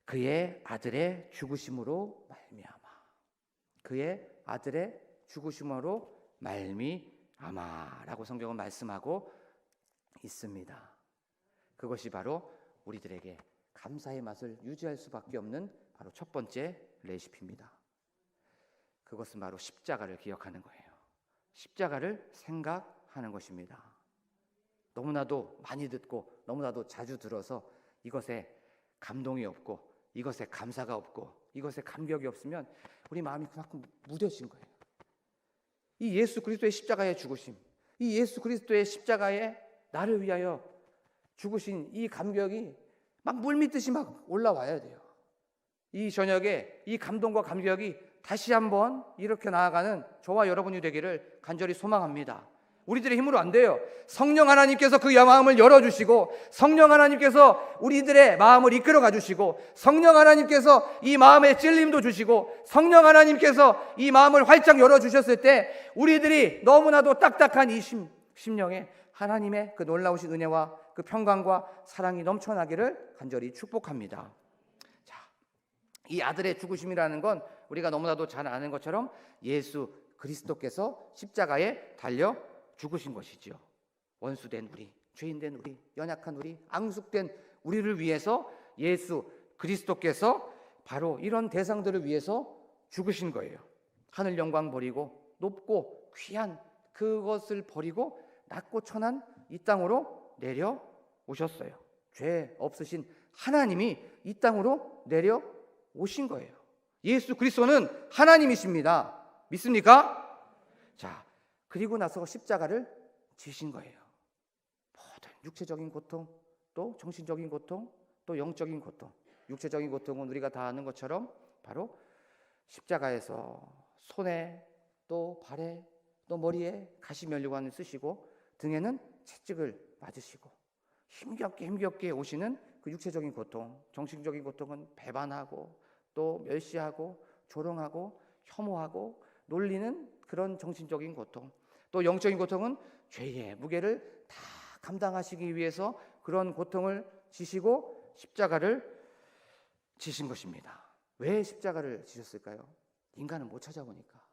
그의 아들의 죽으심으로 말미암아, 그의 아들의 죽으심으로 말미암아라고 성경은 말씀하고 있습니다. 그것이 바로 우리들에게 감사의 맛을 유지할 수밖에 없는 바로 첫 번째 레시피입니다. 그것은 바로 십자가를 기억하는 거예요. 십자가를 생각하는 것입니다. 너무나도 많이 듣고 너무나도 자주 들어서 이것에 감동이 없고 이것에 감사가 없고 이것에 감격이 없으면 우리 마음이 그만큼 무뎌진 거예요. 이 예수 그리스도의 십자가의 죽으심, 이 예수 그리스도의 십자가에 나를 위하여 죽으신 이 감격이 막 물밀듯이 막 올라와야 돼요. 이 저녁에 이 감동과 감격이 다시 한번 이렇게 나아가는 저와 여러분이 되기를 간절히 소망합니다. 우리들의 힘으로 안 돼요. 성령 하나님께서 그 마음을 열어주시고, 성령 하나님께서 우리들의 마음을 이끌어 가주시고, 성령 하나님께서 이 마음에 찔림도 주시고, 성령 하나님께서 이 마음을 활짝 열어주셨을 때 우리들이 너무나도 딱딱한 이 심령에 하나님의 그 놀라우신 은혜와 그 평강과 사랑이 넘쳐나기를 간절히 축복합니다. 자, 이 아들의 죽으심이라는 건 우리가 너무나도 잘 아는 것처럼 예수 그리스도께서 십자가에 달려 죽으신 것이지요. 원수된 우리, 죄인된 우리, 연약한 우리, 앙숙된 우리를 위해서 예수 그리스도께서 바로 이런 대상들을 위해서 죽으신 거예요. 하늘 영광 버리고 높고 귀한 그것을 버리고 낮고 천한 이 땅으로 내려오셨어요. 죄 없으신 하나님이 이 땅으로 내려오신 거예요. 예수 그리스도는 하나님이십니다. 믿습니까? 자, 그리고 나서 십자가를 지신 거예요. 모든 육체적인 고통, 또 정신적인 고통, 또 영적인 고통. 육체적인 고통은 우리가 다 아는 것처럼 바로 십자가에서 손에 또 발에 또 머리에 가시면류관을 쓰시고 등에는 채찍을 맞으시고 힘겹게 오시는 그 육체적인 고통. 정신적인 고통은 배반하고 또 멸시하고 조롱하고 혐오하고 놀리는 그런 정신적인 고통. 또 영적인 고통은 죄의 무게를 다 감당하시기 위해서 그런 고통을 지시고 십자가를 지신 것입니다. 왜 십자가를 지셨을까요? 인간은 못 찾아오니까.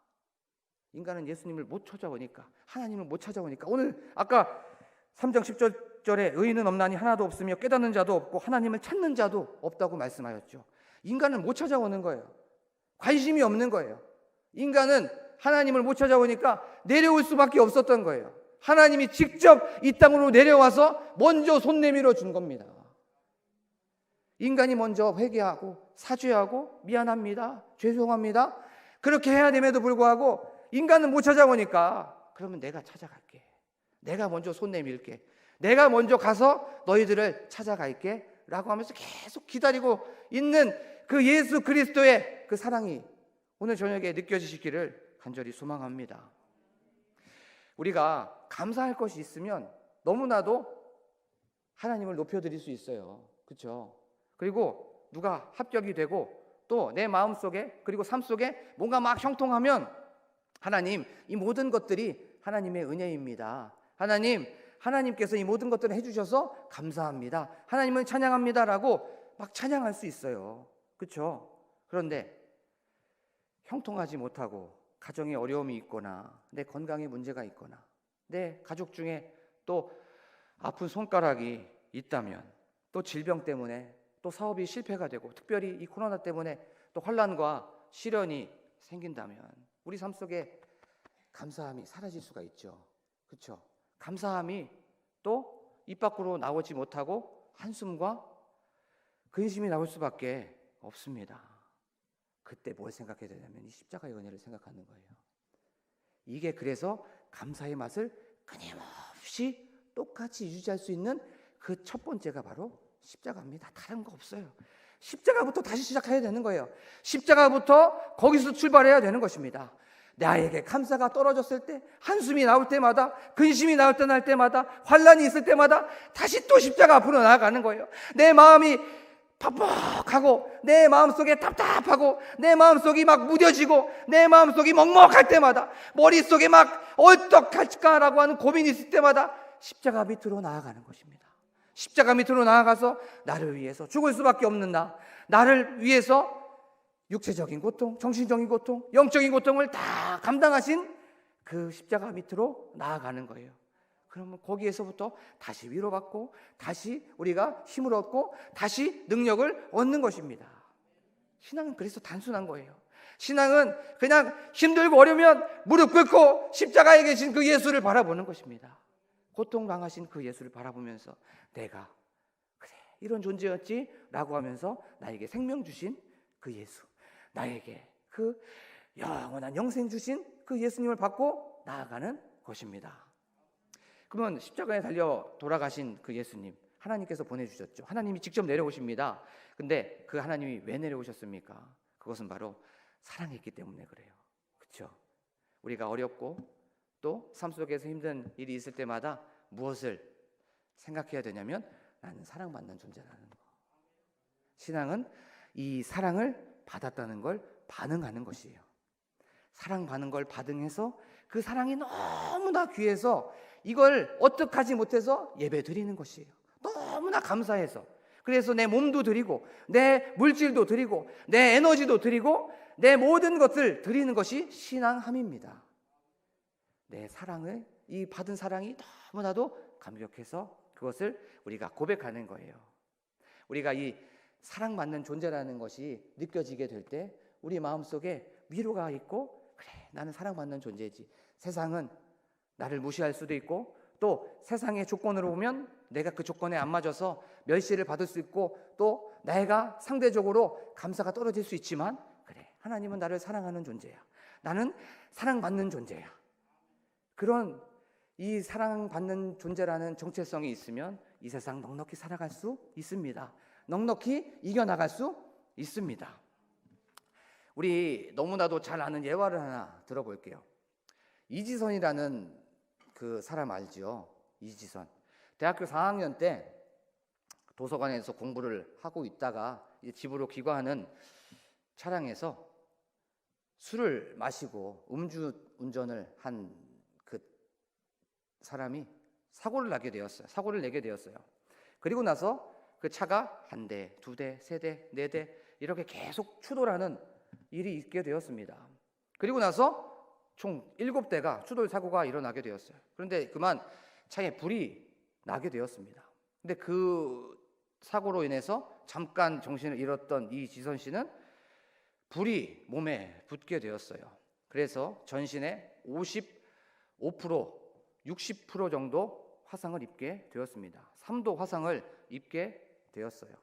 인간은 예수님을 못 찾아오니까, 하나님을 못 찾아오니까. 오늘 아까 3장 10절에 의인은 없나니 하나도 없으며 깨닫는 자도 없고 하나님을 찾는 자도 없다고 말씀하였죠. 인간은 못 찾아오는 거예요. 관심이 없는 거예요. 인간은 하나님을 못 찾아오니까 내려올 수밖에 없었던 거예요. 하나님이 직접 이 땅으로 내려와서 먼저 손 내밀어 준 겁니다. 인간이 먼저 회개하고 사죄하고 미안합니다, 죄송합니다 그렇게 해야 됨에도 불구하고 인간은 못 찾아오니까 그러면 내가 찾아갈게, 내가 먼저 손 내밀게, 내가 먼저 가서 너희들을 찾아갈게 라고 하면서 계속 기다리고 있는 그 예수 그리스도의 그 사랑이 오늘 저녁에 느껴지시기를 간절히 소망합니다. 우리가 감사할 것이 있으면 너무나도 하나님을 높여드릴 수 있어요. 그렇죠? 그리고 누가 합격이 되고 또 내 마음속에 그리고 삶 속에 뭔가 막 형통하면 하나님, 이 모든 것들이 하나님의 은혜입니다. 하나님께서 이 모든 것들을 해주셔서 감사합니다. 하나님을 찬양합니다라고 막 찬양할 수 있어요. 그렇죠? 그런데 형통하지 못하고 가정에 어려움이 있거나 내 건강에 문제가 있거나 내 가족 중에 또 아픈 손가락이 있다면 또 질병 때문에 또 사업이 실패가 되고 특별히 이 코로나 때문에 또 환난과 시련이 생긴다면 우리 삶 속에 감사함이 사라질 수가 있죠. 그렇죠? 감사함이 또 입 밖으로 나오지 못하고 한숨과 근심이 나올 수밖에 없습니다. 그때 뭘 생각해야 되냐면 이 십자가의 은혜를 생각하는 거예요. 이게 그래서 감사의 맛을 끊임없이 똑같이 유지할 수 있는 그 첫 번째가 바로 십자가입니다. 다른 거 없어요. 십자가부터 다시 시작해야 되는 거예요. 십자가부터 거기서 출발해야 되는 것입니다. 나에게 감사가 떨어졌을 때, 한숨이 나올 때마다, 근심이 나올 때마다, 환난이 있을 때마다 다시 또 십자가 앞으로 나아가는 거예요. 내 마음이 퍽퍽하고 내 마음속에 답답하고 내 마음속이 막 무뎌지고 내 마음속이 먹먹할 때마다, 머릿속에 막 어떡할까라고 하는 고민이 있을 때마다 십자가 밑으로 나아가는 것입니다. 십자가 밑으로 나아가서 나를 위해서 죽을 수밖에 없는 나를 위해서 육체적인 고통, 정신적인 고통, 영적인 고통을 다 감당하신 그 십자가 밑으로 나아가는 거예요. 그러면 거기에서부터 다시 위로받고 다시 우리가 힘을 얻고 다시 능력을 얻는 것입니다. 신앙은 그래서 단순한 거예요. 신앙은 그냥 힘들고 어려우면 무릎 꿇고 십자가에 계신 그 예수를 바라보는 것입니다. 고통당하신 그 예수를 바라보면서 내가 그래 이런 존재였지 라고 하면서 나에게 생명 주신 그 예수, 나에게 그 영원한 영생 주신 그 예수님을 받고 나아가는 것입니다. 그러면 십자가에 달려 돌아가신 그 예수님, 하나님께서 보내주셨죠. 하나님이 직접 내려오십니다. 근데 그 하나님이 왜 내려오셨습니까? 그것은 바로 사랑했기 때문에 그래요. 그렇죠? 우리가 어렵고 또 삶 속에서 힘든 일이 있을 때마다 무엇을 생각해야 되냐면 나는 사랑받는 존재라는 거. 신앙은 이 사랑을 받았다는 걸 반응하는 것이에요. 사랑받는 걸 반응해서 그 사랑이 너무나 귀해서 이걸 어떡하지 못해서 예배 드리는 것이에요. 너무나 감사해서. 그래서 내 몸도 드리고 내 물질도 드리고 내 에너지도 드리고 내 모든 것을 드리는 것이 신앙함입니다. 내 사랑을, 이 받은 사랑이 너무나도 감격해서 그것을 우리가 고백하는 거예요. 우리가 이 사랑받는 존재라는 것이 느껴지게 될 때 우리 마음속에 위로가 있고, 그래, 나는 사랑받는 존재지. 세상은 나를 무시할 수도 있고, 또 세상의 조건으로 보면 내가 그 조건에 안 맞아서 멸시를 받을 수 있고, 또 내가 상대적으로 감사가 떨어질 수 있지만, 그래, 하나님은 나를 사랑하는 존재야. 나는 사랑받는 존재야. 그런 이 사랑받는 존재라는 정체성이 있으면 이 세상 넉넉히 살아갈 수 있습니다. 넉넉히 이겨나갈 수 있습니다. 우리 너무나도 잘 아는 예화를 하나 들어볼게요. 이지선이라는 그 사람 알죠? 이지선. 대학교 4학년 때 도서관에서 공부를 하고 있다가 이제 집으로 귀가하는 차량에서 술을 마시고 음주 운전을 한 그 사람이 사고를 내게 되었어요. 그리고 나서 그 차가 한 대, 두 대, 세 대, 네 대 이렇게 계속 추돌하는 일이 있게 되었습니다. 그리고 나서 총 7대가 추돌 사고가 일어나게 되었어요. 그런데 그만 차에 불이 나게 되었습니다. 근데 그 사고로 인해서 잠깐 정신을 잃었던 이 지선 씨는 불이 몸에 붙게 되었어요. 그래서 전신에 55%, 60% 정도 화상을 입게 되었습니다. 3도 화상을 입게 되었어요.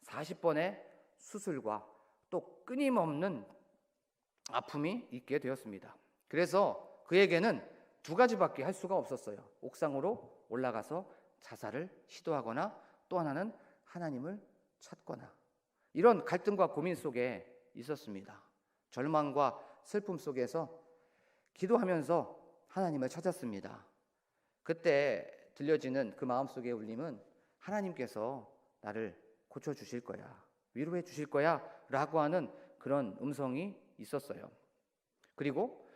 40번의 수술과 또 끊임없는 아픔이 있게 되었습니다. 그래서 그에게는 두 가지밖에 할 수가 없었어요. 옥상으로 올라가서 자살을 시도하거나 또 하나는 하나님을 찾거나. 이런 갈등과 고민 속에 있었습니다. 절망과 슬픔 속에서 기도하면서 하나님을 찾았습니다. 그때 들려지는 그 마음속의 울림은 하나님께서 나를 고쳐주실 거야, 위로해 주실 거야 라고 하는 그런 음성이 있었어요. 그리고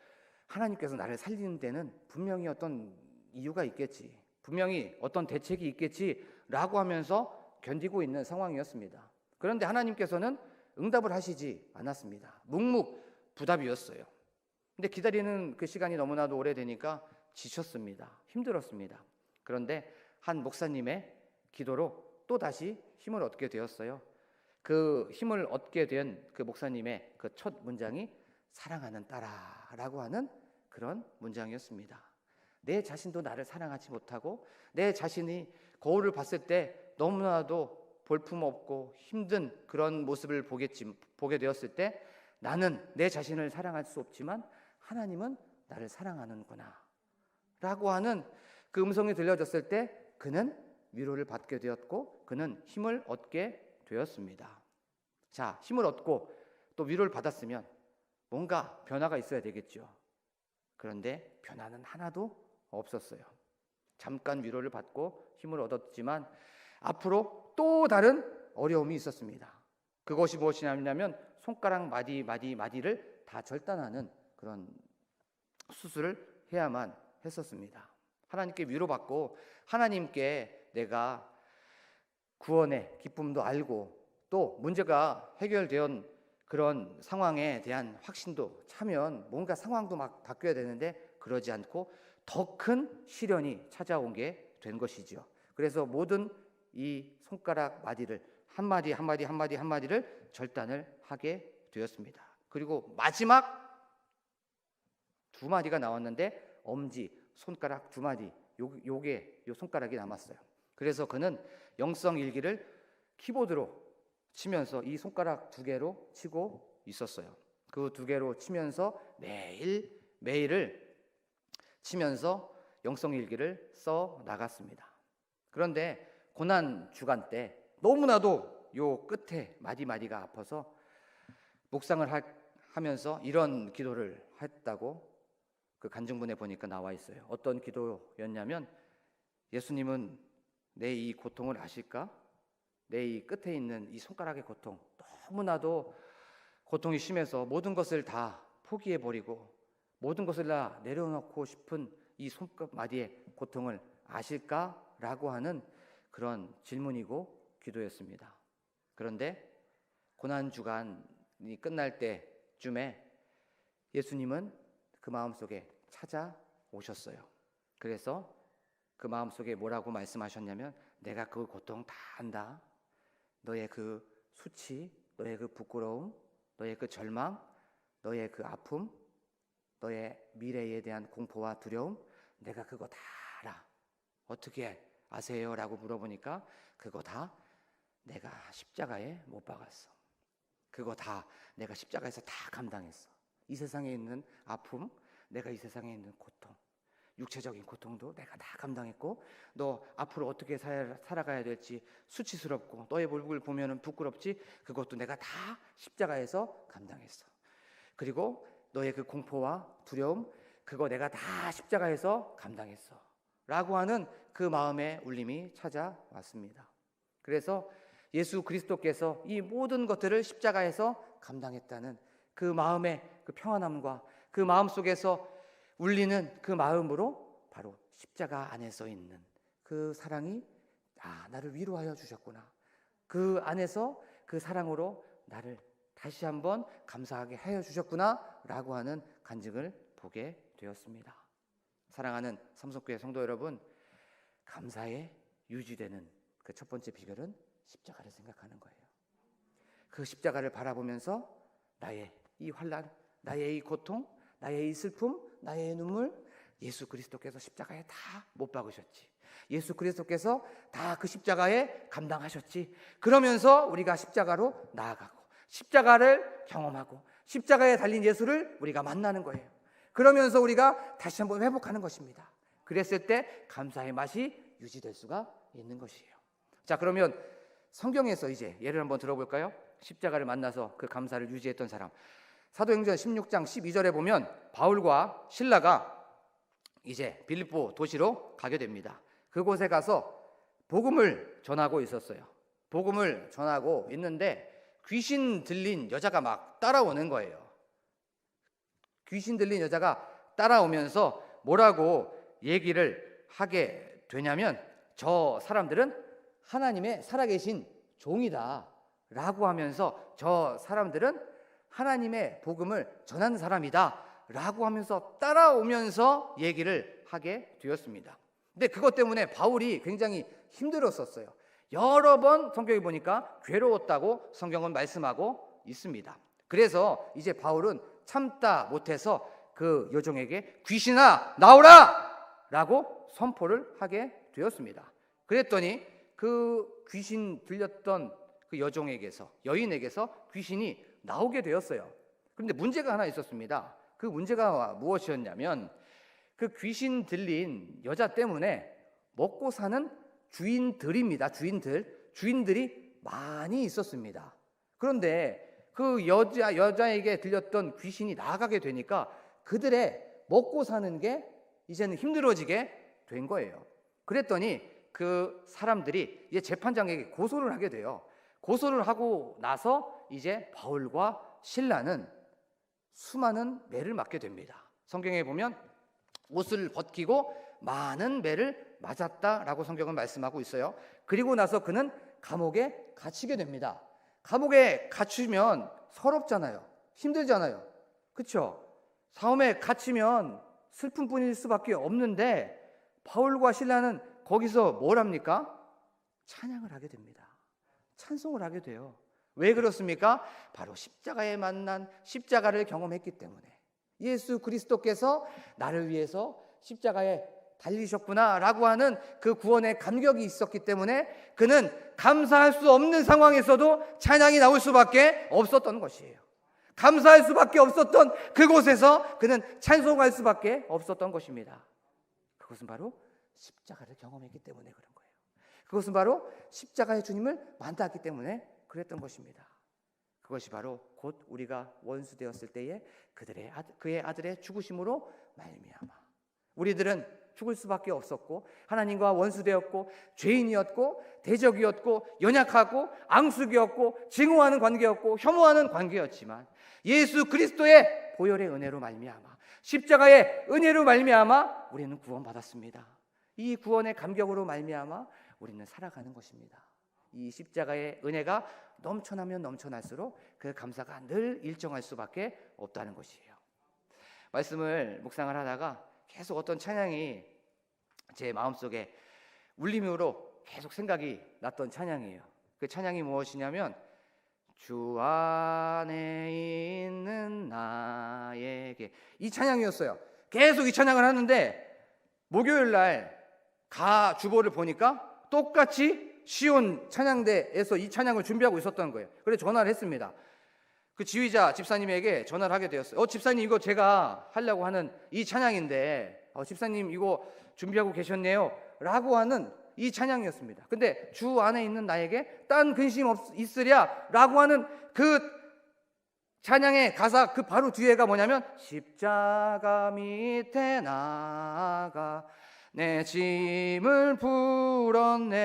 하나님께서 나를 살리는 데는 분명히 어떤 이유가 있겠지, 분명히 어떤 대책이 있겠지 라고 하면서 견디고 있는 상황이었습니다. 그런데 하나님께서는 응답을 하시지 않았습니다. 묵묵부답이었어요. 근데 기다리는 그 시간이 너무나도 오래되니까 지쳤습니다. 힘들었습니다. 그런데 한 목사님의 기도로 또 다시 힘을 얻게 되었어요. 그 힘을 얻게 된 그 목사님의 그 첫 문장이 사랑하는 딸아라고 하는 그런 문장이었습니다. 내 자신도 나를 사랑하지 못하고 내 자신이 거울을 봤을 때 너무나도 볼품없고 힘든 그런 모습을 보게 되었을 때 나는 내 자신을 사랑할 수 없지만 하나님은 나를 사랑하는구나 라고 하는 그 음성이 들려졌을 때 그는 위로를 받게 되었고 그는 힘을 얻게 되었습니다. 자, 힘을 얻고 또 위로를 받았으면 뭔가 변화가 있어야 되겠죠. 그런데 변화는 하나도 없었어요. 잠깐 위로를 받고 힘을 얻었지만 앞으로 또 다른 어려움이 있었습니다. 그것이 무엇이냐면 손가락 마디를 다 절단하는 그런 수술을 해야만 했었습니다. 하나님께 위로받고 하나님께 내가 구원의 기쁨도 알고 또 문제가 해결된 그런 상황에 대한 확신도 차면 뭔가 상황도 막 바뀌어야 되는데 그러지 않고 더 큰 시련이 찾아온 게 된 것이죠. 그래서 모든 이 손가락 마디를 한마디를 절단을 하게 되었습니다. 그리고 마지막 2마디가 나왔는데 엄지, 손가락 2마디, 요 손가락이 남았어요. 그래서 그는 영성일기를 키보드로 치면서 이 손가락 2개로 치고 있었어요. 그 2개로 치면서 매일을 치면서 영성일기를 써 나갔습니다. 그런데 고난 주간 때 너무나도 요 끝에 마디가 아파서 묵상을 하면서 이런 기도를 했다고 그 간증문에 보니까 나와 있어요. 어떤 기도였냐면, 예수님은 내 이 고통을 아실까? 내 이 끝에 있는 이 손가락의 고통, 너무나도 고통이 심해서 모든 것을 다 포기해버리고 모든 것을 다 내려놓고 싶은 이 손끝마디의 고통을 아실까? 라고 하는 그런 질문이고 기도였습니다. 그런데 고난주간이 끝날 때쯤에 예수님은 그 마음속에 찾아오셨어요. 그래서 그 마음속에 뭐라고 말씀하셨냐면, 내가 그 고통 다 안다. 너의 그 수치, 너의 그 부끄러움, 너의 그 절망, 너의 그 아픔, 너의 미래에 대한 공포와 두려움, 내가 그거 다 알아. 어떻게 아세요? 라고 물어보니까, 그거 다 내가 십자가에 못 박았어. 그거 다 내가 십자가에서 다 감당했어. 이 세상에 있는 아픔, 내가 이 세상에 있는 고통, 육체적인 고통도 내가 다 감당했고, 너 앞으로 어떻게 살아가야 될지 수치스럽고, 너의 얼굴 보면은 부끄럽지, 그것도 내가 다 십자가에서 감당했어. 그리고 너의 그 공포와 두려움, 그거 내가 다 십자가에서 감당했어. 라고 하는 그 마음의 울림이 찾아왔습니다. 그래서 예수 그리스도께서 이 모든 것들을 십자가에서 감당했다는 그 마음의 그 평안함과 그 마음 속에서 울리는 그 마음으로 바로 십자가 안에 서 있는 그 사랑이, 나를 위로하여 주셨구나. 그 안에서 그 사랑으로 나를 다시 한번 감사하게 하여 주셨구나 라고 하는 간증을 보게 되었습니다. 사랑하는 삼성교회 성도 여러분, 감사에 유지되는 그 첫 번째 비결은 십자가를 생각하는 거예요. 그 십자가를 바라보면서 나의 이 환난, 나의 이 고통, 나의 이 슬픔, 나의 눈물, 예수 그리스도께서 십자가에 다 못 박으셨지. 예수 그리스도께서 다 그 십자가에 감당하셨지. 그러면서 우리가 십자가로 나아가고 십자가를 경험하고 십자가에 달린 예수를 우리가 만나는 거예요. 그러면서 우리가 다시 한번 회복하는 것입니다. 그랬을 때 감사의 맛이 유지될 수가 있는 것이에요. 자, 그러면 성경에서 이제 예를 한번 들어볼까요? 십자가를 만나서 그 감사를 유지했던 사람. 사도행전 16장 12절에 보면 바울과 실라가 이제 빌립보 도시로 가게 됩니다. 그곳에 가서 복음을 전하고 있었어요. 복음을 전하고 있는데 귀신 들린 여자가 막 따라오는 거예요. 귀신 들린 여자가 따라오면서 뭐라고 얘기를 하게 되냐면, 저 사람들은 하나님의 살아계신 종이다 라고 하면서, 저 사람들은 하나님의 복음을 전하는 사람이다 라고 하면서 따라오면서 얘기를 하게 되었습니다. 근데 그것 때문에 바울이 굉장히 힘들었었어요. 여러 번 성경에 보니까 괴로웠다고 성경은 말씀하고 있습니다. 그래서 이제 바울은 참다 못해서 그 여종에게 귀신아 나오라 라고 선포를 하게 되었습니다. 그랬더니 그 귀신 들렸던 그 여인에게서 귀신이 나오게 되었어요. 그런데 문제가 하나 있었습니다. 그 문제가 무엇이었냐면, 그 귀신 들린 여자 때문에 먹고 사는 주인들입니다. 주인들이 많이 있었습니다. 그런데 그 여자에게 들렸던 귀신이 나가게 되니까 그들의 먹고 사는 게 이제는 힘들어지게 된 거예요. 그랬더니 그 사람들이 이제 재판장에게 고소를 하게 돼요. 고소를 하고 나서 이제 바울과 실라는 수많은 매를 맞게 됩니다. 성경에 보면 옷을 벗기고 많은 매를 맞았다라고 성경은 말씀하고 있어요. 그리고 나서 그는 감옥에 갇히게 됩니다. 감옥에 갇히면 서럽잖아요. 힘들잖아요. 그렇죠? 사움에 갇히면 슬픔뿐일 수밖에 없는데, 바울과 실라는 거기서 뭘 합니까? 찬양을 하게 됩니다. 찬송을 하게 돼요. 왜 그렇습니까? 바로 십자가에 만난, 십자가를 경험했기 때문에, 예수 그리스도께서 나를 위해서 십자가에 달리셨구나 라고 하는 그 구원의 감격이 있었기 때문에 그는 감사할 수 없는 상황에서도 찬양이 나올 수밖에 없었던 것이에요. 감사할 수밖에 없었던 그곳에서 그는 찬송할 수밖에 없었던 것입니다. 그것은 바로 십자가를 경험했기 때문에 그런 거예요. 그것은 바로 십자가의 주님을 만났기 때문에 그랬던 것입니다. 그것이 바로 곧 우리가 원수 되었을 때에 그의 아들의 죽으심으로 말미암아 우리들은 죽을 수밖에 없었고 하나님과 원수되었고 죄인이었고 대적이었고 연약하고 앙숙이었고 증오하는 관계였고 혐오하는 관계였지만 예수 그리스도의 보혈의 은혜로 말미암아 십자가의 은혜로 말미암아 우리는 구원받았습니다. 이 구원의 감격으로 말미암아 우리는 살아가는 것입니다. 이 십자가의 은혜가 넘쳐나면 넘쳐날수록 그 감사가 늘 일정할 수밖에 없다는 것이에요. 말씀을 묵상을 하다가 계속 어떤 찬양이 제 마음속에 울림으로 계속 생각이 났던 찬양이에요. 그 찬양이 무엇이냐면 주 안에 있는 나에게, 이 찬양이었어요. 계속 이 찬양을 하는데 목요일 날 주보를 보니까 똑같이 시온 찬양대에서 이 찬양을 준비하고 있었던 거예요. 그래서 전화를 했습니다. 그 지휘자 집사님에게 전화를 하게 되었어요. 집사님, 이거 제가 하려고 하는 이 찬양인데 집사님 이거 준비하고 계셨네요 라고 하는 이 찬양이었습니다. 근데 주 안에 있는 나에게 딴 근심 있으랴 라고 하는 그 찬양의 가사 그 바로 뒤에가 뭐냐면 십자가 밑에 나가 내 짐을 풀었네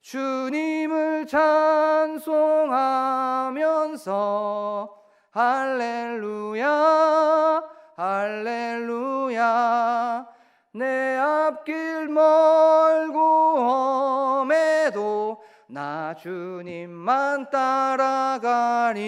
주님을 찬송하면서 할렐루야 할렐루야 내 앞길 멀고 험해도 나 주님만 따라가리.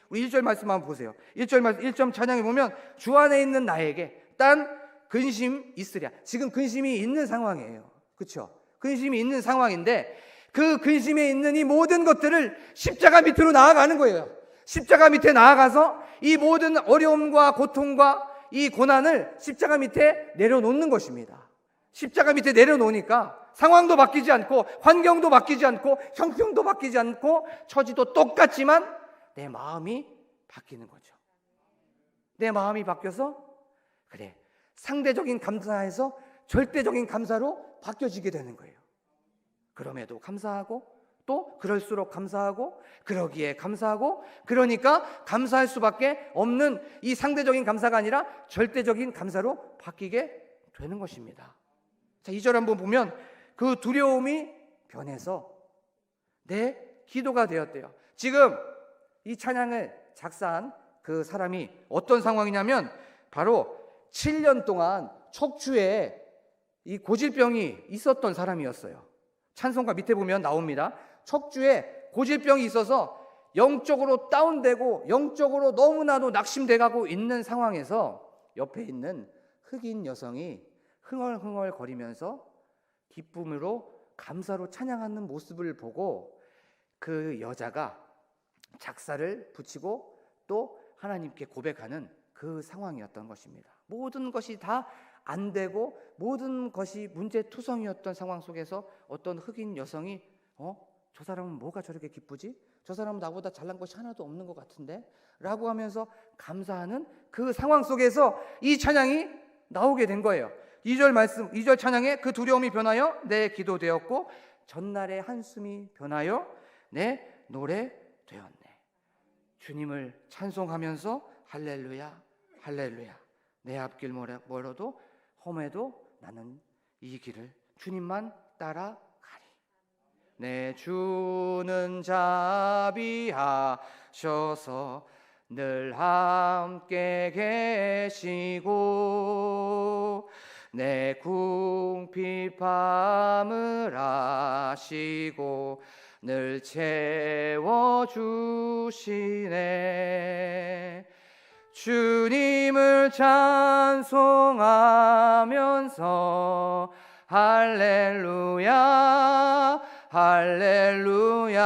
우리 1절 말씀 한번 보세요. 1점 찬양에 보면 주 안에 있는 나에게 딴 근심 있으랴. 지금 근심이 있는 상황이에요. 그렇죠? 근심이 있는 상황인데 그 근심에 있는 이 모든 것들을 십자가 밑으로 나아가는 거예요. 십자가 밑에 나아가서 이 모든 어려움과 고통과 이 고난을 십자가 밑에 내려놓는 것입니다. 십자가 밑에 내려놓으니까 상황도 바뀌지 않고 환경도 바뀌지 않고 형편도 바뀌지 않고 처지도 똑같지만 내 마음이 바뀌는 거죠. 내 마음이 바뀌어서 그래 상대적인 감사에서 절대적인 감사로 바뀌어지게 되는 거예요. 그럼에도 감사하고 또 그럴수록 감사하고 그러기에 감사하고 그러니까 감사할 수밖에 없는 이 상대적인 감사가 아니라 절대적인 감사로 바뀌게 되는 것입니다. 자, 2절 한번 보면 그 두려움이 변해서 내 기도가 되었대요. 지금 이 찬양을 작사한 그 사람이 어떤 상황이냐면 바로 7년 동안 척추에 이 고질병이 있었던 사람이었어요. 찬송가 밑에 보면 나옵니다. 척추에 고질병이 있어서 영적으로 다운되고 영적으로 너무나도 낙심돼가고 있는 상황에서 옆에 있는 흑인 여성이 흥얼흥얼 거리면서 기쁨으로 감사로 찬양하는 모습을 보고 그 여자가 작사를 붙이고 또 하나님께 고백하는 그 상황이었던 것입니다. 모든 것이 다 안 되고 모든 것이 문제투성이었던 상황 속에서 어떤 흑인 여성이 저 사람은 뭐가 저렇게 기쁘지? 저 사람은 나보다 잘난 것이 하나도 없는 것 같은데? 라고 하면서 감사하는 그 상황 속에서 이 찬양이 나오게 된 거예요. 2절 찬양에 그 두려움이 변하여 내 기도 되었고 전날의 한숨이 변하여 내 노래 되었네. 주님을 찬송하면서 할렐루야 할렐루야 내 앞길 멀어도 험해도 나는 이 길을 주님만 따라가리. 내 주는 자비하셔서 늘 함께 계시고 내 궁핍함을 아시고 늘 채워주시네. 주님을 찬송하면서 할렐루야 할렐루야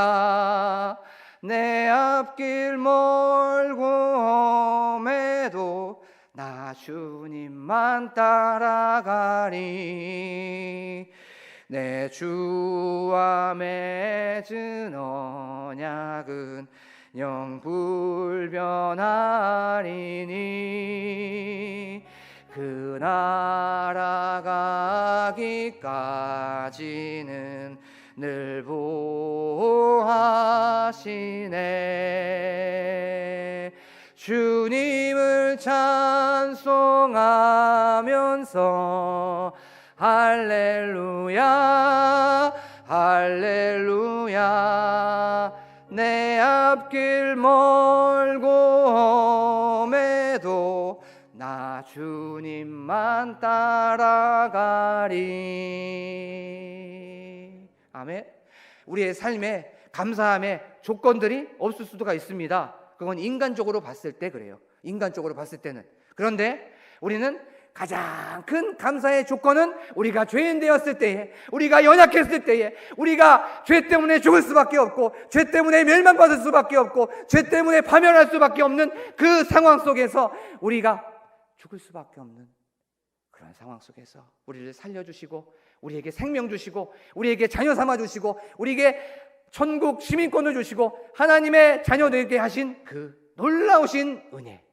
내 앞길 멀고 험해도 나 주님만 따라가리. 내 주와 맺은 언약은 영불변하리니 그 나라 가기까지는 늘 보호하시네. 하시네. 주님을 찬송하면서 할렐루야 할렐루야. 내 앞길 멀고 험해도 나 주님만 따라가리. 아멘. 우리의 삶에 감사함의 조건들이 없을 수가 있습니다. 그건 인간적으로 봤을 때 그래요. 인간적으로 봤을 때는. 그런데 우리는 가장 큰 감사의 조건은 우리가 죄인 되었을 때에, 우리가 연약했을 때에, 우리가 죄 때문에 죽을 수밖에 없고, 죄 때문에 멸망받을 수밖에 없고, 죄 때문에 파멸할 수밖에 없는 그 상황 속에서 우리가 죽을 수밖에 없는 그런 상황 속에서 우리를 살려주시고, 우리에게 생명 주시고, 우리에게 자녀 삼아 주시고, 우리에게 천국 시민권을 주시고, 하나님의 자녀 되게 하신 그 놀라우신 은혜,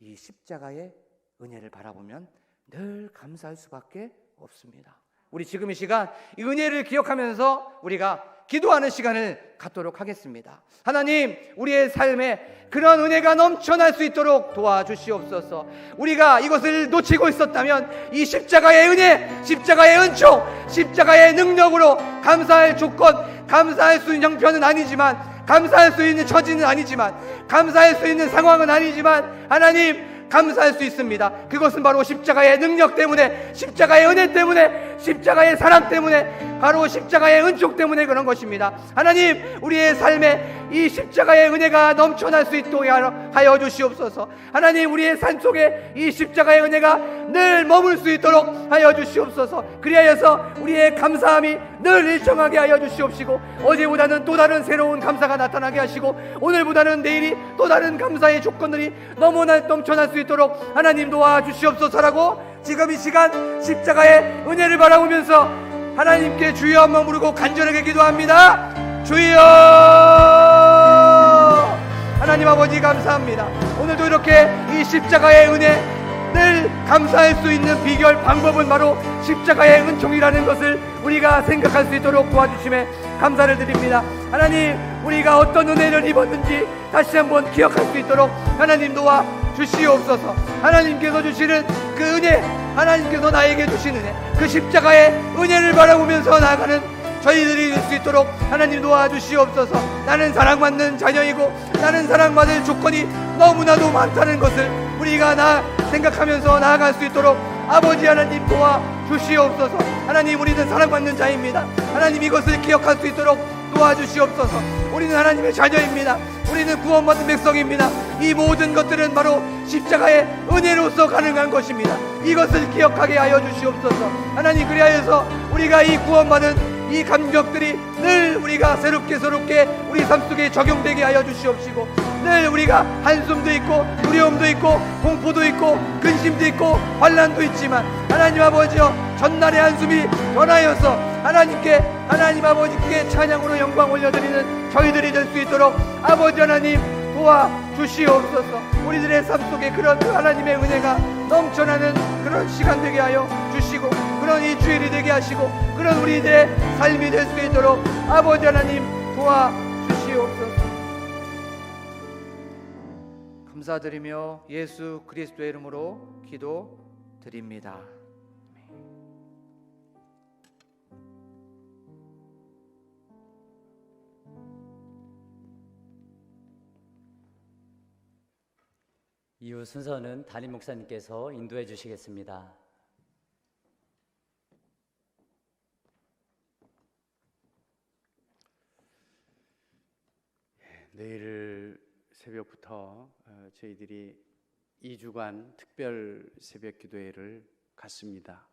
이 십자가의 은혜를 바라보면 늘 감사할 수밖에 없습니다. 우리 지금 이 시간 이 은혜를 기억하면서 우리가 기도하는 시간을 갖도록 하겠습니다. 하나님, 우리의 삶에 그런 은혜가 넘쳐날 수 있도록 도와주시옵소서. 우리가 이것을 놓치고 있었다면 이 십자가의 은혜, 십자가의 은총, 십자가의 능력으로 감사할 조건, 감사할 수 있는 형편은 아니지만, 감사할 수 있는 처지는 아니지만, 감사할 수 있는 상황은 아니지만, 하나님 감사할 수 있습니다. 그것은 바로 십자가의 능력 때문에, 십자가의 은혜 때문에, 십자가의 사랑 때문에, 바로 십자가의 은총 때문에 그런 것입니다. 하나님, 우리의 삶에 이 십자가의 은혜가 넘쳐날 수 있도록 하여 주시옵소서. 하나님, 우리의 삶 속에 이 십자가의 은혜가 늘 머물 수 있도록 하여 주시옵소서. 그리하여서 우리의 감사함이 늘 일정하게 하여 주시옵시고, 어제보다는 또 다른 새로운 감사가 나타나게 하시고, 오늘보다는 내일이 또 다른 감사의 조건들이 넘쳐날 수 있도록 하나님 도와주시옵소서라고 지금 이 시간 십자가의 은혜를 바라보면서 하나님께 주여 한번 부르고 간절하게 기도합니다. 주여! 하나님 아버지 감사합니다. 오늘도 이렇게 이 십자가의 은혜 늘 감사할 수 있는 비결 방법은 바로 십자가의 은총이라는 것을 우리가 생각할 수 있도록 도와주심에 감사를 드립니다. 하나님, 우리가 어떤 은혜를 입었는지 다시 한번 기억할 수 있도록 하나님 도와 주시옵소서. 하나님께서 주시는 그 은혜, 하나님께서 나에게 주신 은혜, 그 십자가의 은혜를 바라보면서 나아가는 저희들이 될 수 있도록 하나님 도와주시옵소서. 나는 사랑받는 자녀이고 나는 사랑받을 조건이 너무나도 많다는 것을 우리가 생각하면서 나아갈 수 있도록 아버지 하나님 도와주시옵소서. 하나님, 우리는 사랑받는 자입니다. 하나님, 이것을 기억할 수 있도록 도와주시옵소서. 우리는 하나님의 자녀입니다. 우리는 구원받은 백성입니다. 이 모든 것들은 바로 십자가의 은혜로서 가능한 것입니다. 이것을 기억하게 하여 주시옵소서. 하나님, 그리하여서 우리가 이 구원받은 이 감격들이 늘 우리가 새롭게 우리 삶 속에 적용되게 하여 주시옵시고, 늘 우리가 한숨도 있고 두려움도 있고 공포도 있고 근심도 있고 환난도 있지만, 하나님 아버지여, 전날의 한숨이 변하여서 하나님께, 하나님 아버지께 찬양으로 영광 올려드리는 저희들이 될 수 있도록 아버지 하나님 도와주시옵소서. 우리들의 삶 속에 그런 하나님의 은혜가 넘쳐나는 그런 시간 되게 하여 주시고, 그런 이 주일이 되게 하시고, 그런 우리들의 삶이 될 수 있도록 아버지 하나님 도와주시옵소서. 감사드리며 예수 그리스도의 이름으로 기도드립니다. 이후 순서는 담임 목사님께서 인도해 주시겠습니다. 내일 새벽부터 저희들이 2주간 특별 새벽 기도회를 갖습니다.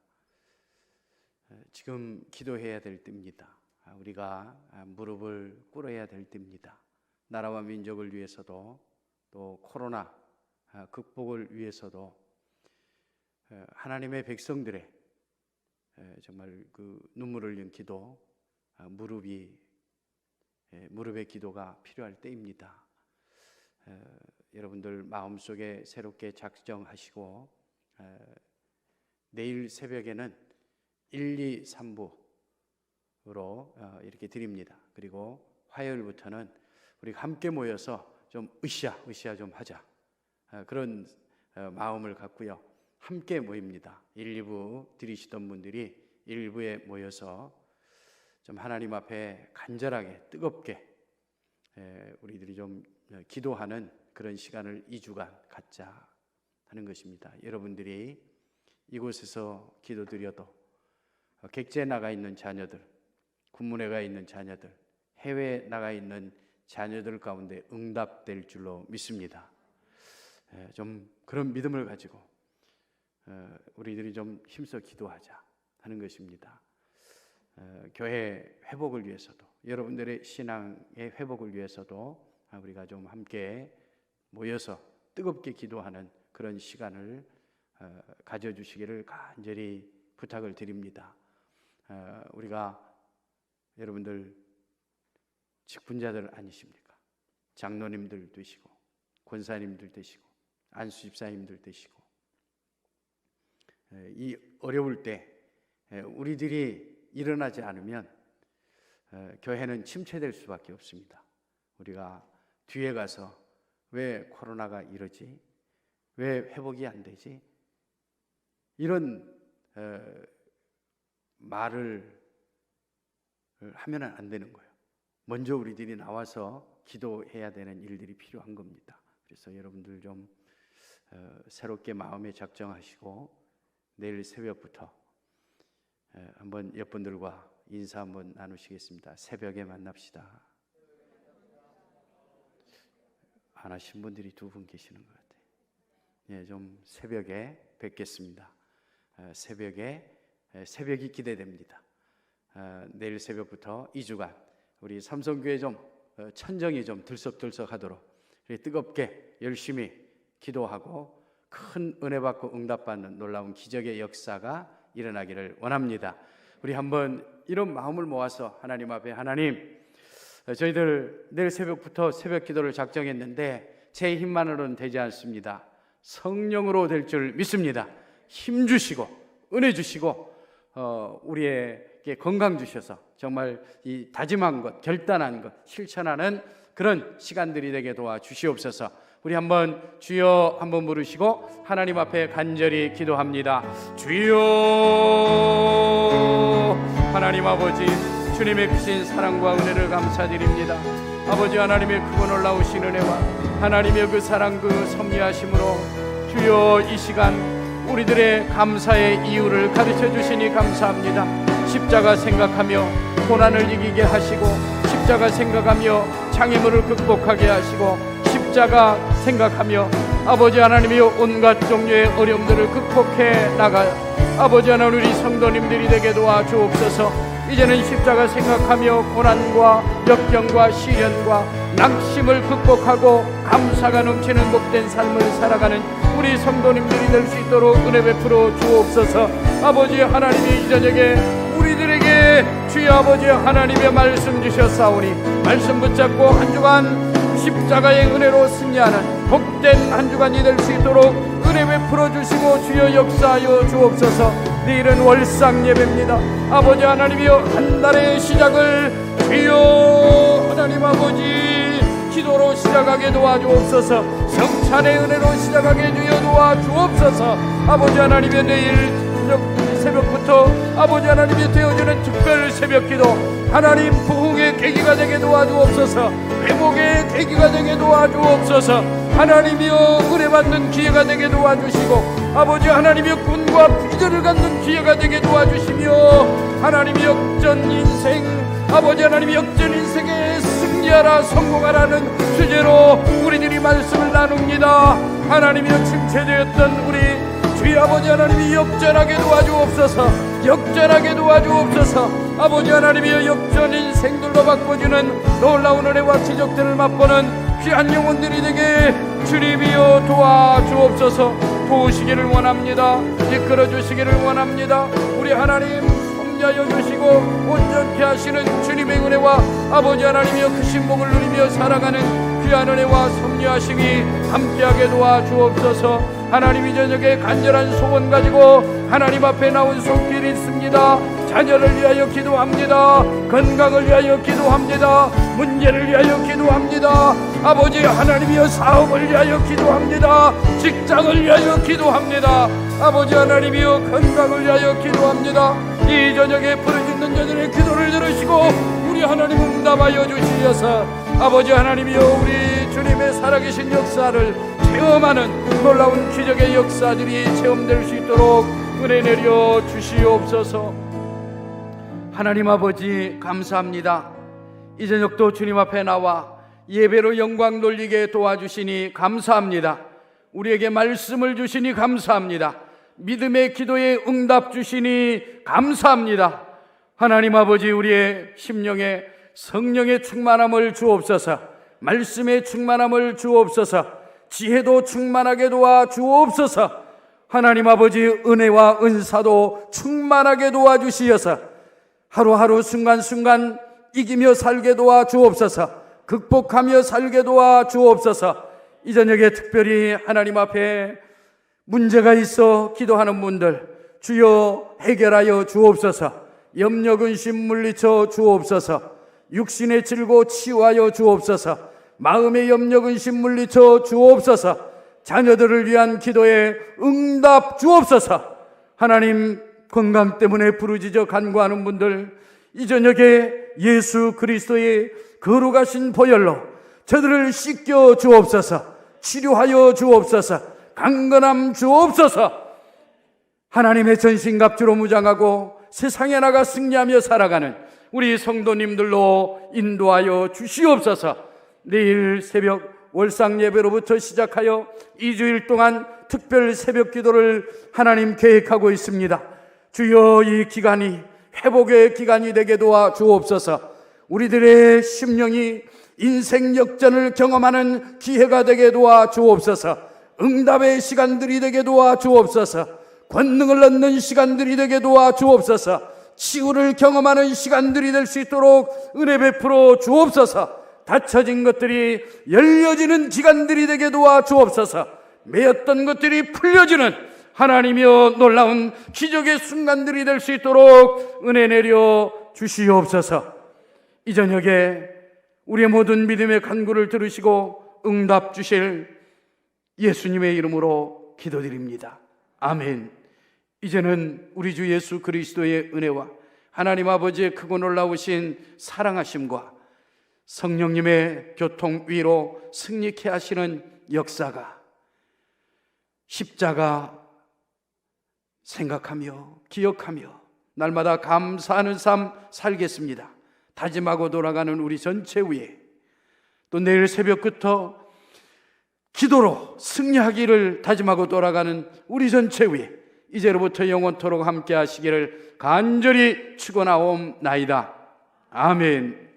지금 기도해야 될 때입니다. 우리가 무릎을 꿇어야 될 때입니다. 나라와 민족을 위해서도, 또 코로나 극복을 위해서도 하나님의 백성들의 정말 그 눈물을 흘린 기도, 무릎의 기도가 필요할 때입니다. 여러분들 마음속에 새롭게 작정하시고, 내일 새벽에는 1, 2, 3부로 이렇게 드립니다. 그리고 화요일부터는 우리 함께 모여서 좀 으쌰 좀 하자, 그런 마음을 갖고요 함께 모입니다. 1, 2부 드리시던 분들이 1부에 모여서 좀 하나님 앞에 간절하게 뜨겁게 우리들이 좀 기도하는 그런 시간을 2주간 갖자 하는 것입니다. 여러분들이 이곳에서 기도드려도 객지에 나가 있는 자녀들, 군문에 가 있는 자녀들, 해외에 나가 있는 자녀들 가운데 응답될 줄로 믿습니다. 좀 그런 믿음을 가지고 우리들이 좀 힘써 기도하자 하는 것입니다. 교회 회복을 위해서도, 여러분들의 신앙의 회복을 위해서도 우리가 좀 함께 모여서 뜨겁게 기도하는 그런 시간을 가져주시기를 간절히 부탁을 드립니다. 우리가 여러분들 직분자들 아니십니까? 장로님들 되시고 권사님들 되시고 안수집사님들 되시고, 이 어려울 때 우리들이 일어나지 않으면 교회는 침체될 수밖에 없습니다. 우리가 뒤에 가서 왜 코로나가 이러지? 왜 회복이 안 되지? 이런 말을 하면 안 되는 거예요. 먼저 우리들이 나와서 기도해야 되는 일들이 필요한 겁니다. 그래서 여러분들 좀 새롭게 마음에 작정하시고 내일 새벽부터 한번 옆분들과 인사 한번 나누시겠습니다. 새벽에 만납시다. 안 하신 분들이 2분 계시는 것 같아요. 예, 좀 새벽에 뵙겠습니다. 새벽이 기대됩니다. 내일 새벽부터 2주간 우리 삼성교회 좀 천정이 좀 들썩들썩하도록 뜨겁게 열심히 기도하고 큰 은혜 받고 응답받는 놀라운 기적의 역사가 일어나기를 원합니다. 우리 한번 이런 마음을 모아서 하나님 앞에, 하나님, 저희들 내일 새벽부터 새벽 기도를 작정했는데 제 힘만으로는 되지 않습니다. 성령으로 될 줄 믿습니다. 힘 주시고 은혜 주시고 우리에게 건강 주셔서 정말 이 다짐한 것, 결단한 것 실천하는 그런 시간들이 되게 도와주시옵소서. 우리 한번 주여 한번 부르시고 하나님 앞에 간절히 기도합니다. 주여, 하나님 아버지, 주님의 크신 사랑과 은혜를 감사드립니다. 아버지 하나님의 크고 놀라우신 은혜와 하나님의 그 사랑, 그 섭리하심으로 주여 이 시간 우리들의 감사의 이유를 가르쳐 주시니 감사합니다. 십자가 생각하며 고난을 이기게 하시고, 십자가 생각하며 장애물을 극복하게 하시고, 십자가 생각하며 아버지 하나님이여 온갖 종류의 어려움들을 극복해 나가 아버지 하나님 우리 성도님들이 되게 도와주옵소서. 이제는 십자가 생각하며 고난과 역경과 시련과 낙심을 극복하고 감사가 넘치는 복된 삶을 살아가는 우리 성도님들이 될 수 있도록 은혜 베풀어 주옵소서. 아버지 하나님이 이 저녁에 우리들에게 주여 아버지 하나님의 말씀 주셨사오니 말씀 붙잡고 한 주간 십자가의 은혜로 승리하는 복된 한 주간이 될 수 있도록 은혜 베풀어 주시고 주여 역사하여 주옵소서. 내일은 월상 예배입니다. 아버지 하나님이여 한 달의 시작을 주여 하나님 아버지 기도로 시작하게 도와주옵소서. 성찬의 은혜로 시작하게 주여 도와주옵소서. 아버지 하나님이여 내일 새벽부터 아버지 하나님이 되어주는 특별 새벽기도 하나님 부흥의 계기가 되게 도와주옵소서. 회복의 계기가 되게 도와주옵소서. 하나님이여 은혜 받는 기회가 되게 도와주시고 아버지 하나님이여 꿈과 비전을 갖는 기회가 되게 도와주시며 하나님이 역전 인생 아버지 하나님이 역전 인생에 승리하라 성공하라는 주제로 우리들이 말씀을 나눕니다. 하나님이여 침체되었던 우리 주의 아버지 하나님이 역전하게 도와주옵소서. 역전하게 도와주옵소서. 아버지 하나님이여 역전 인생들로 바꿔주는 놀라운 은혜와 기적들을 맛보는 귀한 영혼들이 되게 주님이여 도와주옵소서. 도우시기를 원합니다. 이끌어 주시기를 원합니다. 우리 하나님 섭리하여 주시고 온전케 하시는 주님의 은혜와 아버지 하나님이여 크신 복을 누리며 살아가는 귀한 은혜와 섭리하심이 함께하게 도와주옵소서. 하나님이 저녁에 간절한 소원 가지고 하나님 앞에 나온 손길이 있습니다. 자녀를 위하여 기도합니다. 건강을 위하여 기도합니다. 문제를 위하여 기도합니다. 아버지 하나님이여 사업을 위하여 기도합니다. 직장을 위하여 기도합니다. 아버지 하나님이여 건강을 위하여 기도합니다. 이 저녁에 부르짖는 자들의 기도를 들으시고 우리 하나님 응답하여 주시어서 아버지 하나님이여 우리 주님의 살아계신 역사를 체험하는 놀라운 기적의 역사들이 체험될 수 있도록 은혜 내려 주시옵소서. 하나님 아버지 감사합니다. 이 저녁도 주님 앞에 나와 예배로 영광 돌리게 도와주시니 감사합니다. 우리에게 말씀을 주시니 감사합니다. 믿음의 기도에 응답 주시니 감사합니다. 하나님 아버지 우리의 심령에 성령의 충만함을 주옵소서. 말씀의 충만함을 주옵소서. 지혜도 충만하게 도와 주옵소서. 하나님 아버지 은혜와 은사도 충만하게 도와주시어서 하루하루 순간순간 이기며 살게 도와 주옵소서. 극복하며 살게 도와 주옵소서. 이 저녁에 특별히 하나님 앞에 문제가 있어 기도하는 분들 주여 해결하여 주옵소서. 염려 근심 물리쳐 주옵소서. 육신의 질고 치유하여 주옵소서. 마음의 염려 근심 물리쳐 주옵소서. 자녀들을 위한 기도에 응답 주옵소서. 하나님 건강 때문에 부르짖어 간구하는 분들 이 저녁에 예수 그리스도의 거룩하신 보혈로 저들을 씻겨 주옵소서. 치료하여 주옵소서. 강건함 주옵소서. 하나님의 전신갑주로 무장하고 세상에 나가 승리하며 살아가는 우리 성도님들로 인도하여 주시옵소서. 내일 새벽 월상 예배로부터 시작하여 2주일 동안 특별 새벽 기도를 하나님 계획하고 있습니다. 주여 이 기간이 회복의 기간이 되게 도와 주옵소서. 우리들의 심령이 인생 역전을 경험하는 기회가 되게 도와 주옵소서. 응답의 시간들이 되게 도와 주옵소서. 권능을 얻는 시간들이 되게 도와 주옵소서. 치유를 경험하는 시간들이 될 수 있도록 은혜 베풀어 주옵소서. 닫혀진 것들이 열려지는 기간들이 되게 도와 주옵소서. 매였던 것들이 풀려지는 하나님이여 놀라운 기적의 순간들이 될 수 있도록 은혜 내려 주시옵소서. 이 저녁에 우리의 모든 믿음의 간구를 들으시고 응답 주실 예수님의 이름으로 기도드립니다. 아멘. 이제는 우리 주 예수 그리스도의 은혜와 하나님 아버지의 크고 놀라우신 사랑하심과 성령님의 교통 위로 승리케 하시는 역사가 십자가 생각하며 기억하며 날마다 감사하는 삶 살겠습니다. 다짐하고 돌아가는 우리 전체 위에 또 내일 새벽부터 기도로 승리하기를 다짐하고 돌아가는 우리 전체 위에 이제로부터 영원토록 함께 하시기를 간절히 축원하옵나이다. 아멘.